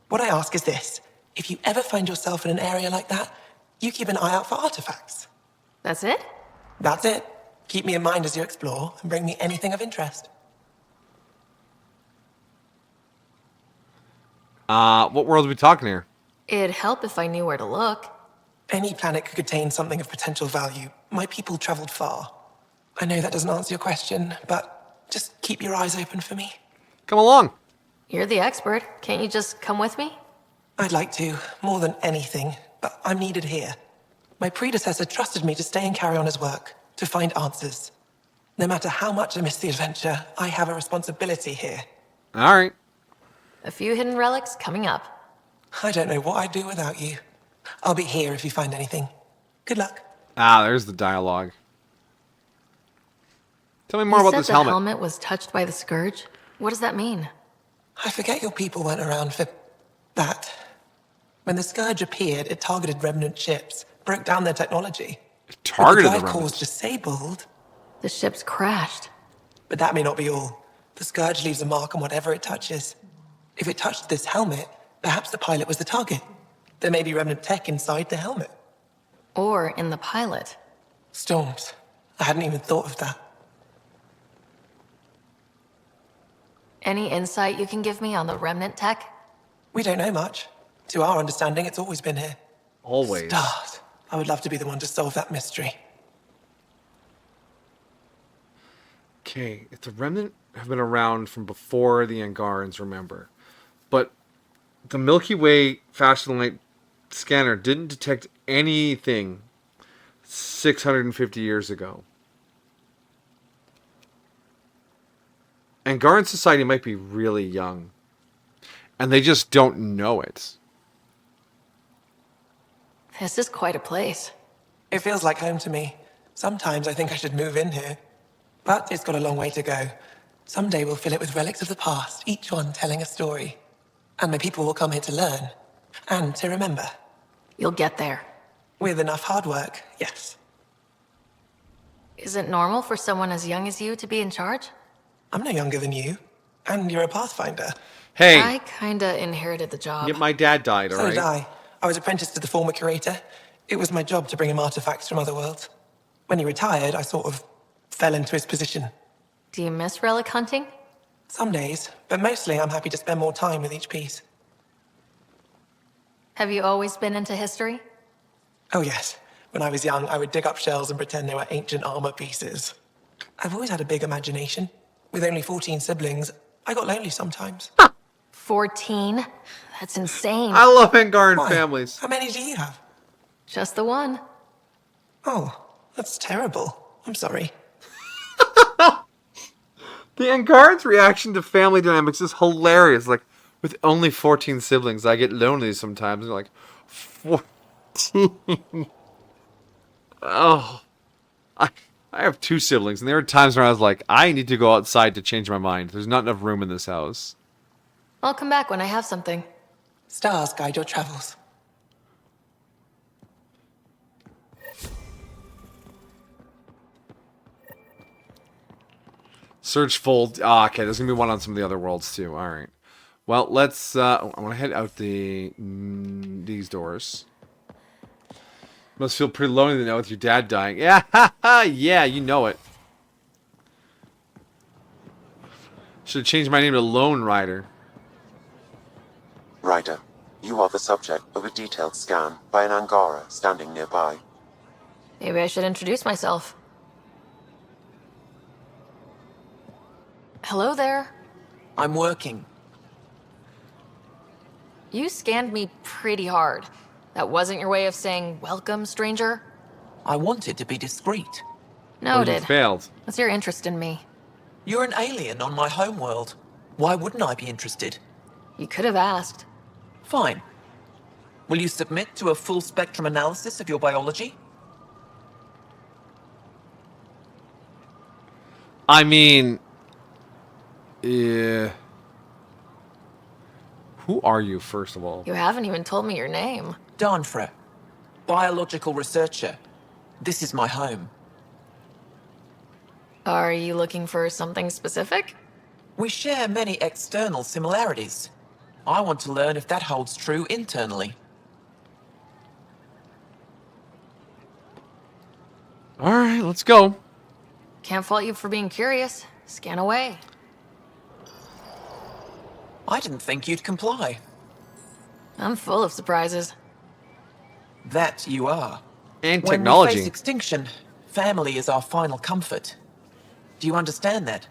What I ask is this: if you ever find yourself in an area like that, you keep an eye out for artifacts. That's it? That's it. Keep me in mind as you explore and bring me anything of interest. What world are we talking here? It'd help if I knew where to look. Any planet could contain something of potential value. My people traveled far. I know that doesn't answer your question, but just keep your eyes open for me. Come along. You're the expert. Can't you just come with me? I'd like to, more than anything, but I'm needed here. My predecessor trusted me to stay and carry on his work, to find answers. No matter how much I miss the adventure, I have a responsibility here. All right. A few hidden relics coming up. I don't know what I'd do without you. I'll be here if you find anything. Good luck. There's the dialogue. Tell me more about this the helmet. helmet was touched by the Scourge? What does that mean? I forget your people weren't around for that. When the Scourge appeared, it targeted remnant ships, broke down their technology. It targeted With the drive cores remnants. disabled. The ships crashed. But that may not be all. The Scourge leaves a mark on whatever it touches. If it touched this helmet, perhaps the pilot was the target. There may be remnant tech inside the helmet. Or in the pilot. Storms. I hadn't even thought of that. Any insight you can give me on the remnant tech? We don't know much. To our understanding, it's always been here. Always. Stars. I would love to be the one to solve that mystery. Okay, if the Remnant have been around from before the Angarans, remember. But the Milky Way faster light scanner didn't detect anything 650 years ago. Angaran society might be really young. And they just don't know it. This is quite a place. It feels like home to me. Sometimes I think I should move in here. But it's got a long way to go. Someday we'll fill it with relics of the past, each one telling a story. And my people will come here to learn. And to remember. You'll get there. With enough hard work, yes. Is it normal for someone as young as you to be in charge? I'm no younger than you. And you're a Pathfinder. Hey! I kinda inherited the job. Yep, my dad died, So alright? did I. I was apprenticed to the former curator. It was my job to bring him artifacts from other worlds. When he retired, I sort of fell into his position. Do you miss relic hunting? Some days, but mostly I'm happy to spend more time with each piece. Have you always been into history? Oh yes. When I was young, I would dig up shells and pretend they were ancient armor pieces. I've always had a big imagination. With only 14 siblings, I got lonely sometimes. 14? That's insane. I love Angaran Why? families. How many do you have? Just the one. Oh, that's terrible. I'm sorry. The Angaran's reaction to family dynamics is hilarious. Like, with only 14 siblings, I get lonely sometimes. They're like, 14? Oh. I have 2 siblings, and there were times where I was like, I need to go outside to change my mind. There's not enough room in this house. I'll come back when I have something. Stars guide your travels. Search fold. Ah, okay, there's going to be one on some of the other worlds, too. All right. Well, let's... I want to head out these doors. Must feel pretty lonely now with your dad dying. Yeah, yeah, you know it. Should have changed my name to Lone Ryder. Ryder, you are the subject of a detailed scan by an Angara standing nearby. Maybe I should introduce myself. Hello there. I'm working. You scanned me pretty hard. That wasn't your way of saying, welcome, stranger? I wanted to be discreet. Noted. Well, you failed. What's your interest in me? You're an alien on my homeworld. Why wouldn't I be interested? You could have asked. Fine. Will you submit to a full spectrum analysis of your biology? I mean... Who are you, first of all? You haven't even told me your name. Darnfra. Biological researcher. This is my home. Are you looking for something specific? We share many external similarities. I want to learn if that holds true internally. Alright, let's go. Can't fault you for being curious. Scan away. I didn't think you'd comply. I'm full of surprises. That you are. And When technology. we face extinction, family is our final comfort. Do you understand that?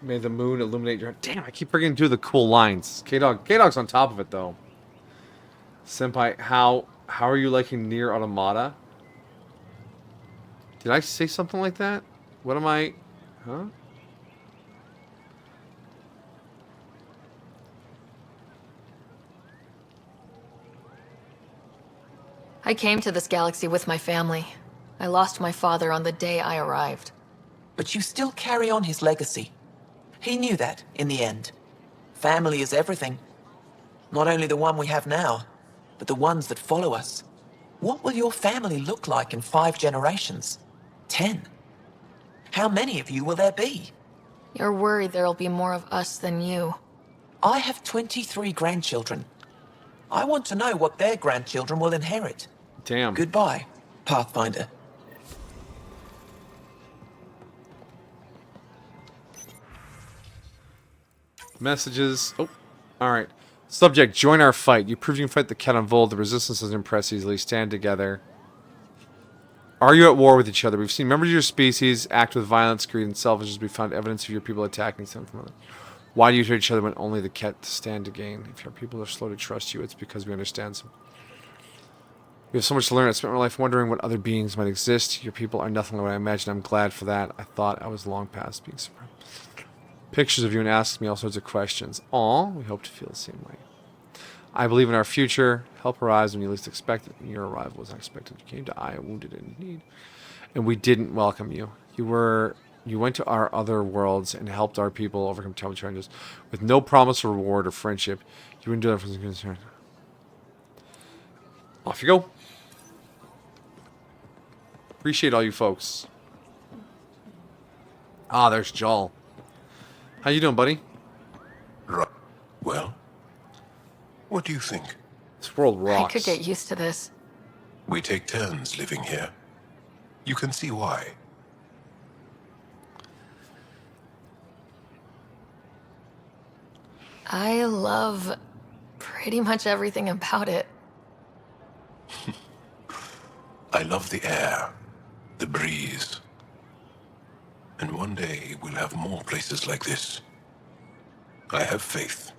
May the moon illuminate your... Damn, I keep forgetting to do the cool lines. K-Dog's on top of it, though. Senpai, how are you liking Nier Automata? Did I say something like that? What am I... Huh? I came to this galaxy with my family. I lost my father on the day I arrived. But you still carry on his legacy. He knew that, in the end. Family is everything. Not only the one we have now, but the ones that follow us. What will your family look like in 5 generations? 10? How many of you will there be? You're worried there'll be more of us than you. I have 23 grandchildren. I want to know what their grandchildren will inherit. Damn. Goodbye, Pathfinder. Messages. Oh, alright. Subject, join our fight. You proved you can fight the cat on Vol. The resistance doesn't impress easily. Stand together. Are you at war with each other? We've seen members of your species act with violence, greed, and selfishness. We found evidence of your people attacking some from others. Why do you hate each other when only the cat stand to gain? If your people are slow to trust you, it's because we understand some. We have so much to learn. I spent my life wondering what other beings might exist. Your people are nothing like what I imagined. I'm glad for that. I thought I was long past being surprised. Pictures of you and asks me all sorts of questions. Aw, we hope to feel the same way. I believe in our future. Help arrives when you least expect it. And your arrival was unexpected. You came to Aya wounded and in need. And we didn't welcome you. You went to our other worlds and helped our people overcome terrible challenges with no promise of reward or friendship. You wouldn't do that for the concern. Off you go. Appreciate all you folks. Ah, there's Jal. How you doing, buddy? Right. Well, what do you think? This world I rocks. could get used to this. We take turns living here. You can see why. I love pretty much everything about it. I love the air, the breeze. And one day we'll have more places like this. I have faith.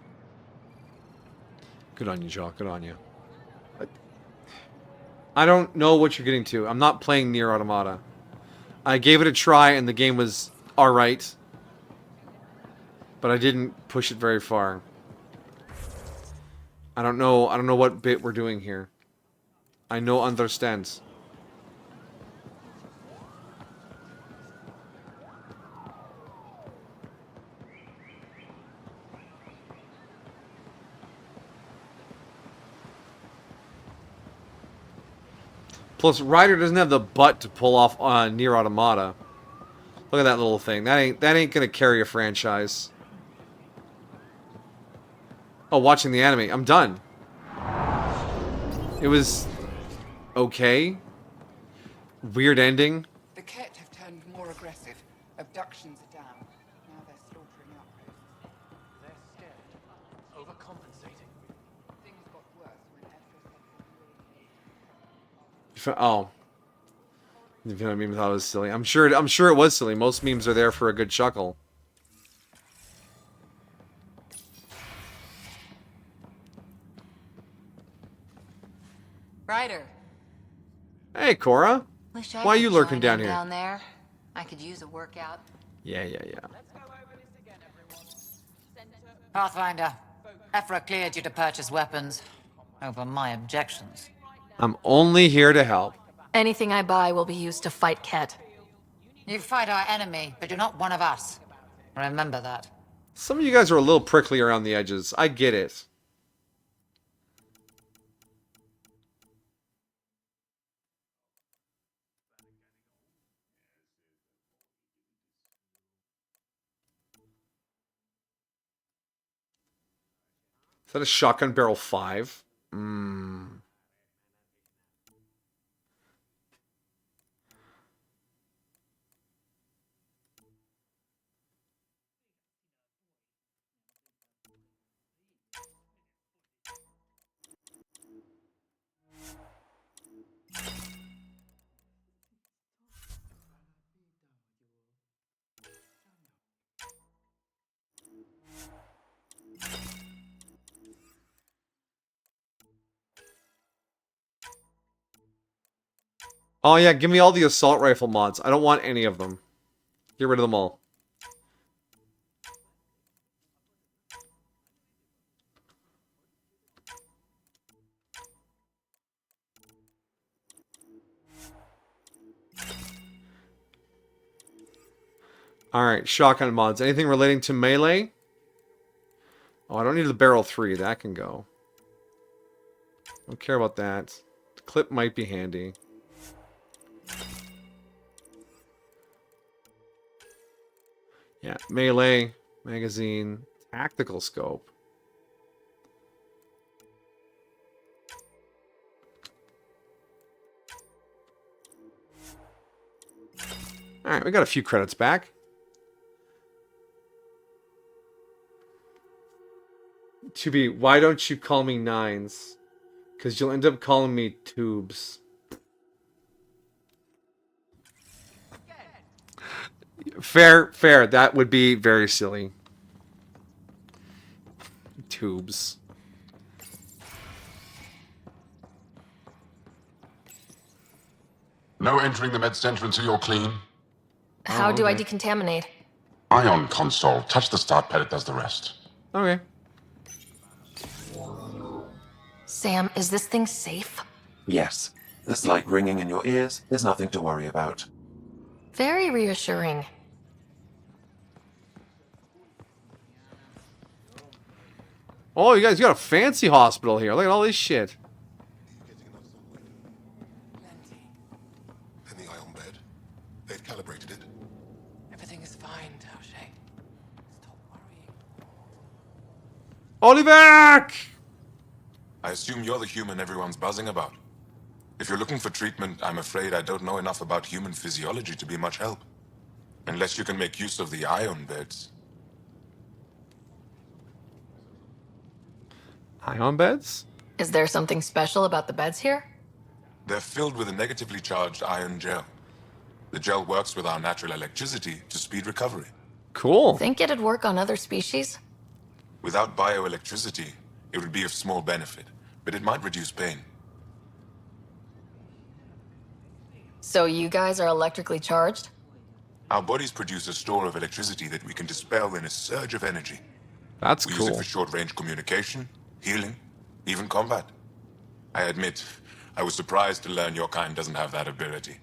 Good on you, Jock. Good on you. I don't know what you're getting to. I'm not playing Nier Automata. I gave it a try and the game was alright. But I didn't push it very far. I don't know what bit we're doing here. I no understands. Plus, Ryder doesn't have the butt to pull off Nier Automata. Look at that little thing. That ain't gonna carry a franchise. Oh, watching the anime. I'm done. It was okay. Weird ending. The Ket have turned more aggressive. Abductions are down. Now they're slaughtering outposts. They're scared. Overcompensating. Things got worse when Oh. You know what I mean? Thought it was silly. I'm sure it was silly. Most memes are there for a good chuckle. Ryder. Hey, Cora. Wish I Why are could you lurking join down in here? down there. I could use a workout. Yeah. Pathfinder, Ephra cleared you to purchase weapons. Over my objections. I'm only here to help. Anything I buy will be used to fight Ket. You fight our enemy, but you're not one of us. Remember that. Some of you guys are a little prickly around the edges. I get it. Is that a shotgun barrel 5? Oh yeah, give me all the assault rifle mods. I don't want any of them. Get rid of them all. Alright, shotgun mods. Anything relating to melee? Oh, I don't need the barrel 3. That can go. Don't care about that. The clip might be handy. Yeah, melee, magazine, tactical scope. Alright, we got a few credits back. To be, why don't you call me Nines? Because you'll end up calling me Tubes. Fair, fair. That would be very silly. Tubes. No entering the med center until you're clean. How do I decontaminate? Ion console. Touch the start pad, it does the rest. Okay. Sam, is this thing safe? Yes, the slight ringing in your ears is nothing to worry about. Very reassuring. Oh, you guys got a fancy hospital here. Look at all this shit. And the ion bed. They've calibrated it. Everything is fine, Taoshi. Stop worrying. Oliver! I assume you're the human everyone's buzzing about. If you're looking for treatment, I'm afraid I don't know enough about human physiology to be much help. Unless you can make use of the ion beds. Ion beds? Is there something special about the beds here? They're filled with a negatively charged ion gel. The gel works with our natural electricity to speed recovery. Cool. Think it'd work on other species? Without bioelectricity, it would be of small benefit, but it might reduce pain. So you guys are electrically charged? Our bodies produce a store of electricity that we can dispel in a surge of energy. That's we cool. use it for short-range communication, healing, even combat. I admit, I was surprised to learn your kind doesn't have that ability.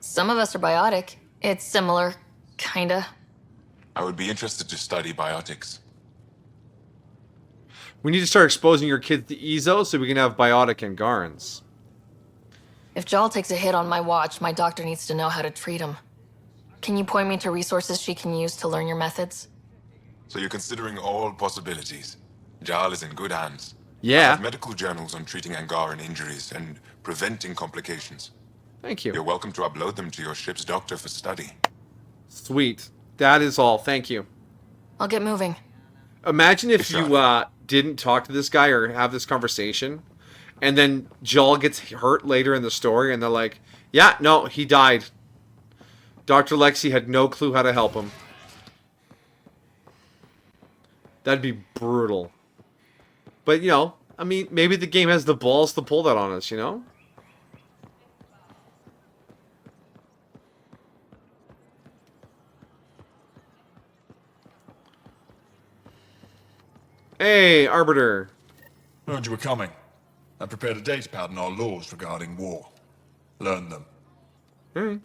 Some of us are biotic. It's similar, kinda. I would be interested to study biotics. We need to start exposing your kids to Ezo so we can have biotic Angarans. If Jal takes a hit on my watch, my doctor needs to know how to treat him. Can you point me to resources she can use to learn your methods? So you're considering all possibilities. Jal is in good hands. Yeah. I have medical journals on treating Angaran injuries and preventing complications. Thank you. You're welcome to upload them to your ship's doctor for study. Sweet. That is all. Thank you. I'll get moving. Imagine if you didn't talk to this guy or have this conversation, and then Joel gets hurt later in the story, and they're like, yeah, no, he died. Dr. Lexi had no clue how to help him. That'd be brutal. But, you know, I mean, maybe the game has the balls to pull that on us, you know? Hey, Arbiter. Heard you were coming. I prepared a datapad on our laws regarding war. Learn them. Alright.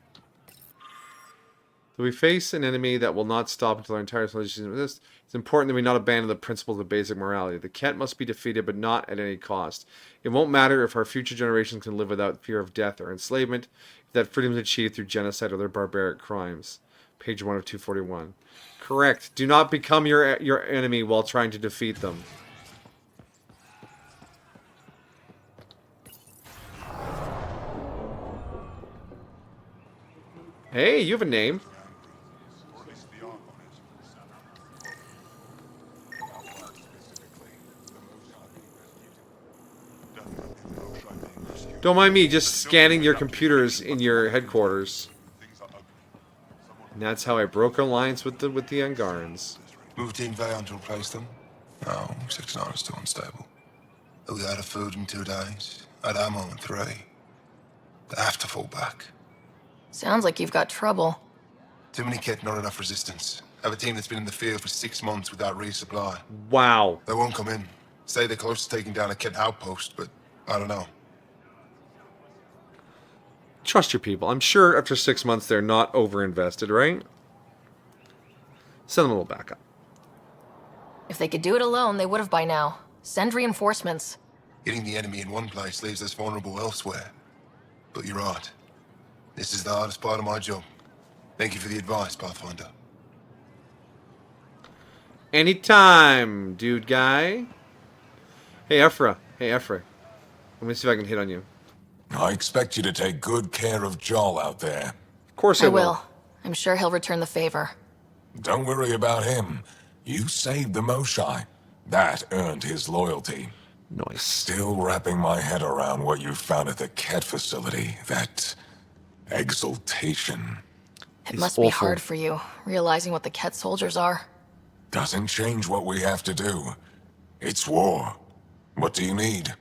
So we face an enemy that will not stop until our entire civilization exists. It's important that we not abandon the principles of basic morality. The Ket must be defeated, but not at any cost. It won't matter if our future generations can live without fear of death or enslavement, if that freedom is achieved through genocide or other barbaric crimes. Page 1 of 241. Correct. Do not become your enemy while trying to defeat them. Hey, you have a name. Don't mind me just scanning your computers in your headquarters. And that's how I broke alliance with the Angarans. Moved in Vayon to replace them? No, 6-9 is still unstable. We out of food in 2 days. Had ammo in 3. They have to fall back. Sounds like you've got trouble. Too many Ket, not enough resistance. Have a team that's been in the field for 6 months without resupply. Wow. They won't come in. Say they're close to taking down a Ket outpost, but I don't know. Trust your people. I'm sure after 6 months they're not over-invested, right? Send them a little backup. If they could do it alone, they would have by now. Send reinforcements. Hitting the enemy in one place leaves us vulnerable elsewhere. But you're right. This is the hardest part of my job. Thank you for the advice, Pathfinder. Anytime, dude guy. Hey, Ephra. Hey, Ephra. Let me see if I can hit on you. I expect you to take good care of Joel out there. Of course I will. I'm sure he'll return the favor. Don't worry about him. You saved the Moshai. That earned his loyalty. Nice. Still wrapping my head around what you found at the Ket facility. That exultation. It must be hard for you, realizing what the Ket soldiers are. Doesn't change what we have to do. It's war. What do you need?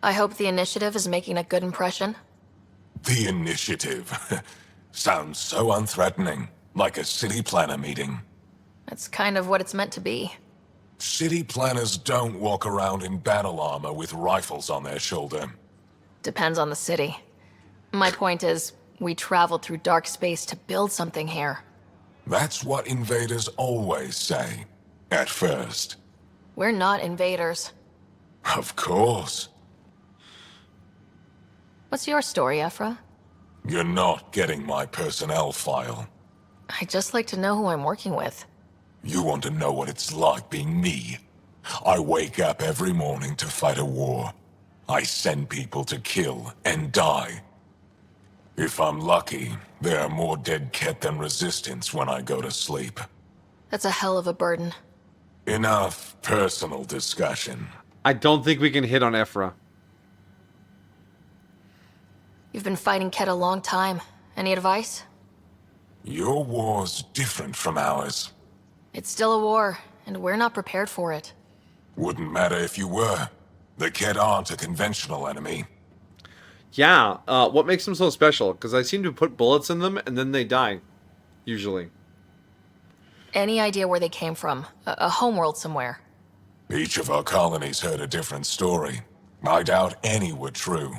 I hope the initiative is making a good impression. The initiative. Sounds so unthreatening. Like a city planner meeting. That's kind of what it's meant to be. City planners don't walk around in battle armor with rifles on their shoulder. Depends on the city. My point is, we traveled through dark space to build something here. That's what invaders always say. At first. We're not invaders. Of course. What's your story, Ephra? You're not getting my personnel file. I'd just like to know who I'm working with. You want to know what it's like being me? I wake up every morning to fight a war. I send people to kill and die. If I'm lucky, there are more dead Ket than resistance when I go to sleep. That's a hell of a burden. Enough personal discussion. I don't think we can hit on Ephra. You've been fighting Ket a long time. Any advice? Your war's different from ours. It's still a war, and we're not prepared for it. Wouldn't matter if you were. The Ket aren't a conventional enemy. Yeah, what makes them so special? Because I seem to put bullets in them, and then they die. Usually. Any idea where they came from? A homeworld somewhere? Each of our colonies heard a different story. I doubt any were true.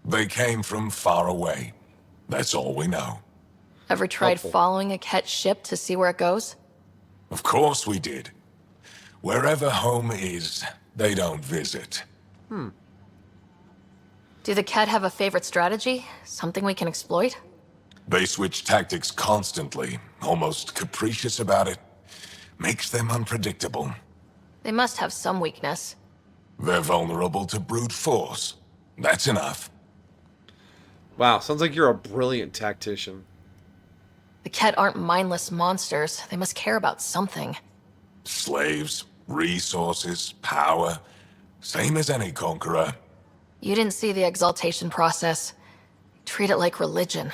They came from far away. That's all we know. Ever tried following a Ket ship to see where it goes? Of course we did. Wherever home is, they don't visit. Do the Ket have a favorite strategy? Something we can exploit? They switch tactics constantly, almost capricious about it. Makes them unpredictable. They must have some weakness. They're vulnerable to brute force. That's enough. Wow, sounds like you're a brilliant tactician. The Ket aren't mindless monsters. They must care about something. Slaves, resources, power. Same as any conqueror. You didn't see the exaltation process. Treat it like religion.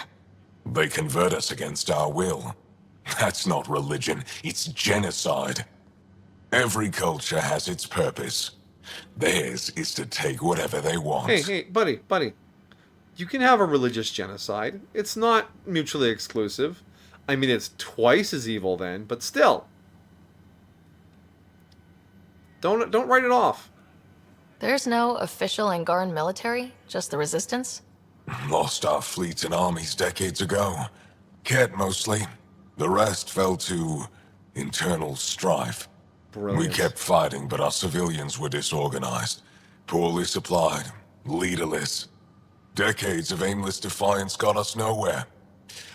They convert us against our will. That's not religion, it's genocide. Every culture has its purpose. Theirs is to take whatever they want. Hey, buddy. You can have a religious genocide. It's not mutually exclusive. I mean, it's twice as evil then, but still. Don't write it off. There's no official Angaran military, just the Resistance? Lost our fleets and armies decades ago. Ket mostly. The rest fell to internal strife. Brilliant. We kept fighting, but our civilians were disorganized. Poorly supplied. Leaderless. Decades of aimless defiance got us nowhere.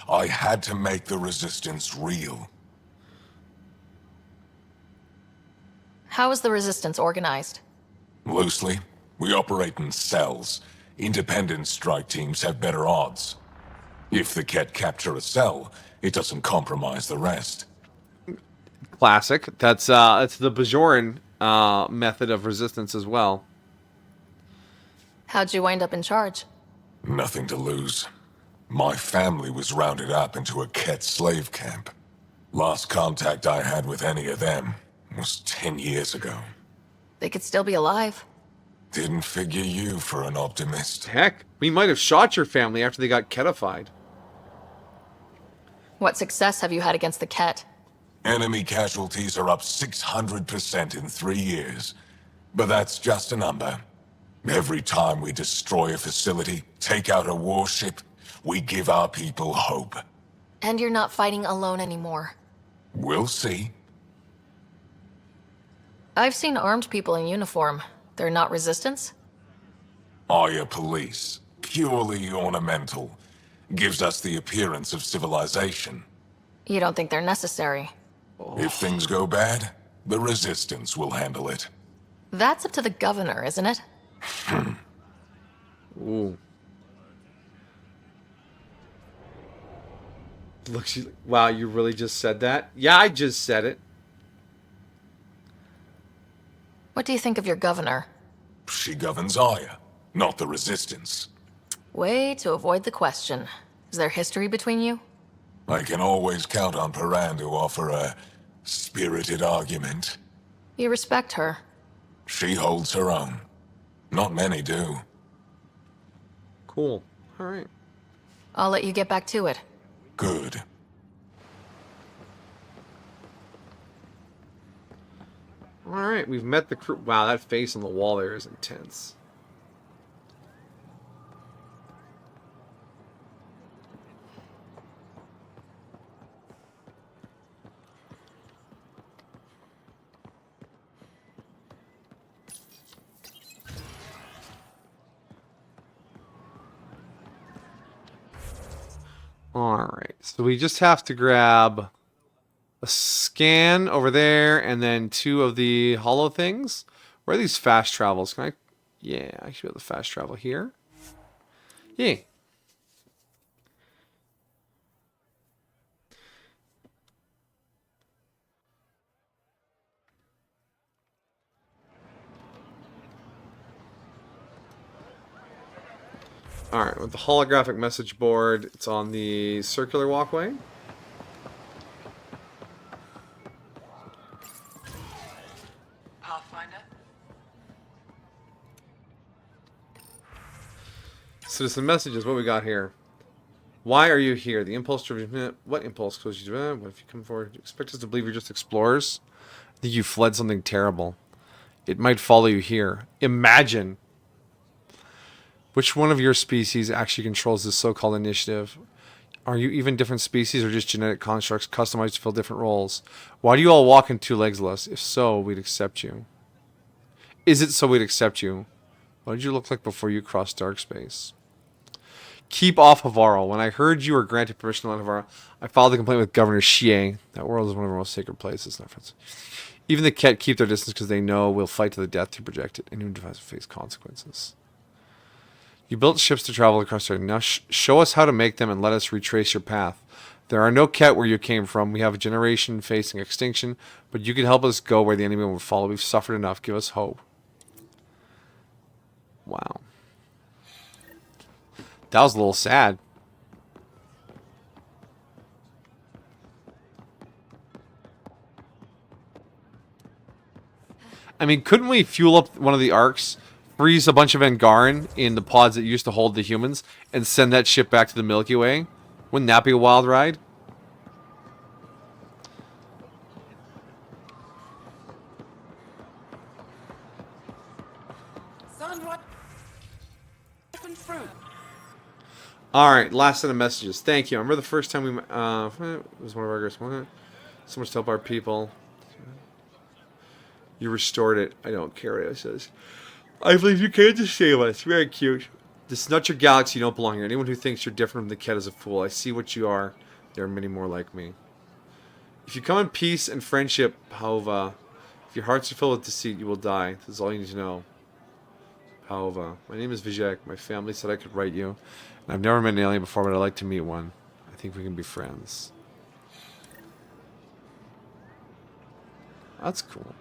I had to make the Resistance real. How is the Resistance organized? Loosely, we operate in cells. Independent strike teams have better odds. If the Ket capture a cell, it doesn't compromise the rest. Classic. That's the Bajoran method of resistance as well. How'd you wind up in charge? Nothing to lose. My family was rounded up into a Ket slave camp. Last contact I had with any of them was 10 years ago. They could still be alive. Didn't figure you for an optimist. Heck, we might have shot your family after they got Ketified. What success have you had against the Ket? Enemy casualties are up 600% in 3 years. But that's just a number. Every time we destroy a facility, take out a warship, we give our people hope. And you're not fighting alone anymore. We'll see. I've seen armed people in uniform. They're not Resistance? Aya police. Purely ornamental. Gives us the appearance of civilization. You don't think they're necessary? If things go bad, the Resistance will handle it. That's up to the governor, isn't it? Ooh. Look, wow, you really just said that? Yeah, I just said it. What do you think of your governor? She governs Aya, not the Resistance. Way to avoid the question. Is there history between you? I can always count on Paran to offer a spirited argument. You respect her. She holds her own. Not many do. Cool. All right. I'll let you get back to it. Good. All right, we've met the crew. Wow, that face on the wall there is intense. Alright, so we just have to grab a scan over there and then 2 of the hollow things. Where are these fast travels? Can I... Yeah, I should be able to fast travel here. Yeah. Alright, with the holographic message board, it's on the circular walkway. Pathfinder? Citizen messages, what we got here? Why are you here? The impulse to... What impulse caused you to... What if you come forward? Do you expect us to believe you're just explorers? I think you fled something terrible. It might follow you here. Imagine. Which one of your species actually controls this so-called initiative? Are you even different species or just genetic constructs customized to fill different roles? Why do you all walk on 2 legs less? If so, we'd accept you. Is it so we'd accept you? What did you look like before you crossed dark space? Keep off Havarl. When I heard you were granted permission to land Havarl, I filed a complaint with Governor Xie. That world is one of our most sacred places. No offense. Even the Ket keep their distance because they know we'll fight to the death to project it. Anyone who has to face consequences. You built ships to travel across the... Now show us how to make them and let us retrace your path. There are no Ket where you came from. We have a generation facing extinction, but you can help us go where the enemy will follow. We've suffered enough. Give us hope. Wow. That was a little sad. I mean, couldn't we fuel up one of the arcs, freeze a bunch of Angaran in the pods that used to hold the humans, and send that ship back to the Milky Way? Wouldn't that be a wild ride? Alright, last set of messages. Thank you. I remember the first time we... it was one of our guys. So much to help our people. You restored it. I don't care what it says. I believe you came to save us. Very cute. This is not your galaxy. You don't belong here. Anyone who thinks you're different from the Ket is a fool. I see what you are. There are many more like me. If you come in peace and friendship, Paova, if your hearts are filled with deceit, you will die. This is all you need to know. Paova. My name is Vijek. My family said I could write you. And I've never met an alien before, but I'd like to meet one. I think we can be friends. That's cool.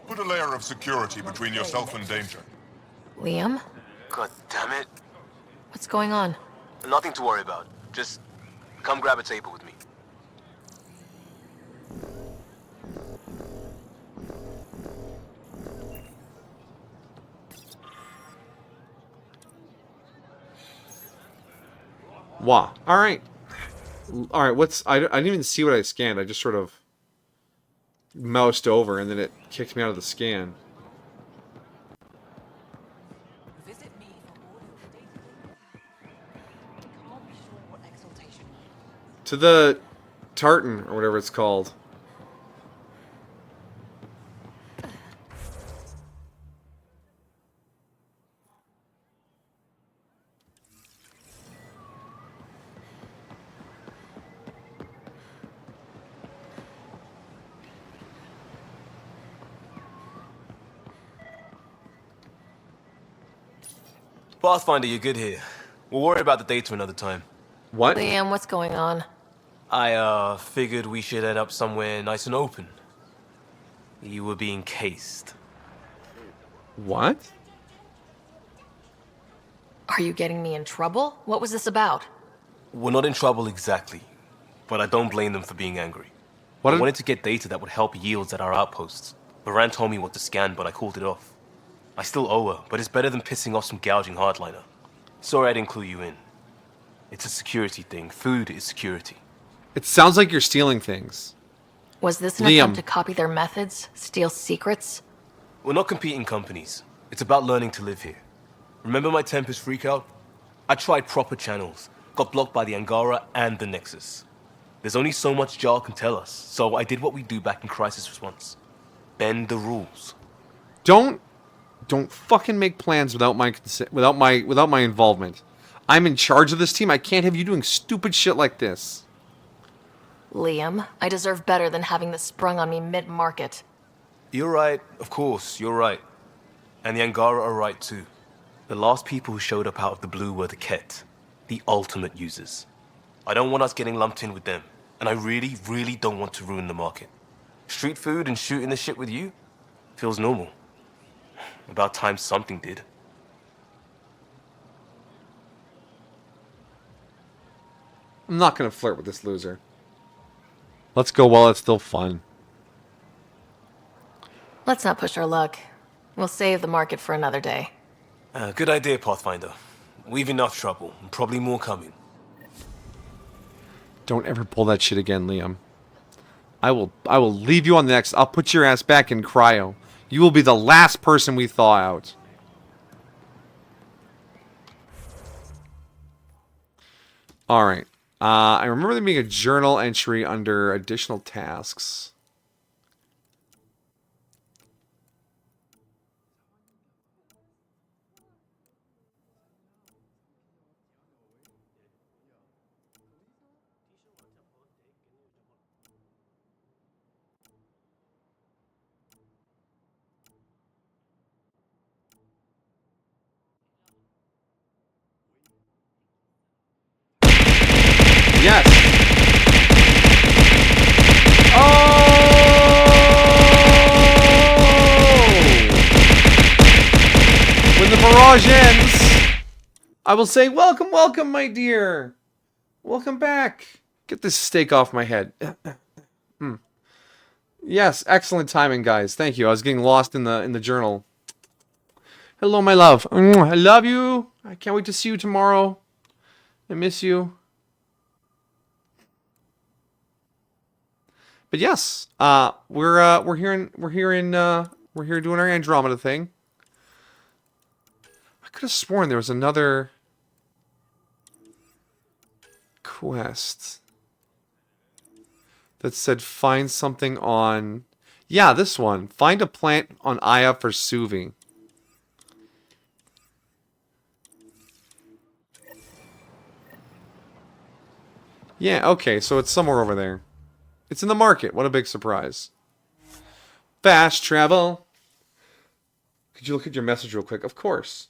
Put a layer of security between yourself and danger. Liam? God damn it. What's going on? Nothing to worry about. Just come grab a table with me. Wow. Alright. Alright, what's... I didn't even see what I scanned. I just sort of moused over and then it kicked me out of the scan. To the tartan, or whatever it's called. Pathfinder, you're good here. We'll worry about the data another time. What? Liam, what's going on? I, figured we should end up somewhere nice and open. You were being cased. What? Are you getting me in trouble? What was this about? We're not in trouble exactly, but I don't blame them for being angry. What I wanted to get data that would help yields at our outposts. Baran told me what to scan, but I called it off. I still owe her, but it's better than pissing off some gouging hardliner. Sorry I didn't clue you in. It's a security thing. Food is security. It sounds like you're stealing things. Was this an Liam. attempt to copy their methods? Steal secrets? We're not competing companies. It's about learning to live here. Remember my Tempest freakout? I tried proper channels. Got blocked by the Angara and the Nexus. There's only so much Jarl can tell us, so I did what we do back in Crisis Response. Bend the rules. Don't fucking make plans without my consent, without my involvement. I'm in charge of this team. I can't have you doing stupid shit like this. Liam, I deserve better than having this sprung on me mid-market. You're right, of course, you're right. And the Angara are right too. The last people who showed up out of the blue were the Ket, the ultimate users. I don't want us getting lumped in with them, and I really, really don't want to ruin the market. Street food and shooting the shit with you feels normal. About time something did. I'm not gonna flirt with this loser. Let's go while it's still fun. Let's not push our luck. We'll save the market for another day. Good idea, Pathfinder. We've enough trouble, and probably more coming. Don't ever pull that shit again, Liam. I will leave you on the next. I'll put your ass back in cryo. You will be the last person we thaw out. Alright. I remember there being a journal entry under additional tasks. Yes. Oh! When the barrage ends, I will say, welcome, welcome, my dear. Welcome back. Get this steak off my head. Yes, excellent timing, guys. Thank you. I was getting lost in the journal. Hello, my love. I love you. I can't wait to see you tomorrow. I miss you. But yes, we're here doing our Andromeda thing. I could have sworn there was another quest that said find something on... Yeah, this one. Find a plant on Aya for Suvi. Yeah, okay, so it's somewhere over there. It's in the market. What a big surprise. Fast travel. Could you look at your message real quick? Of course.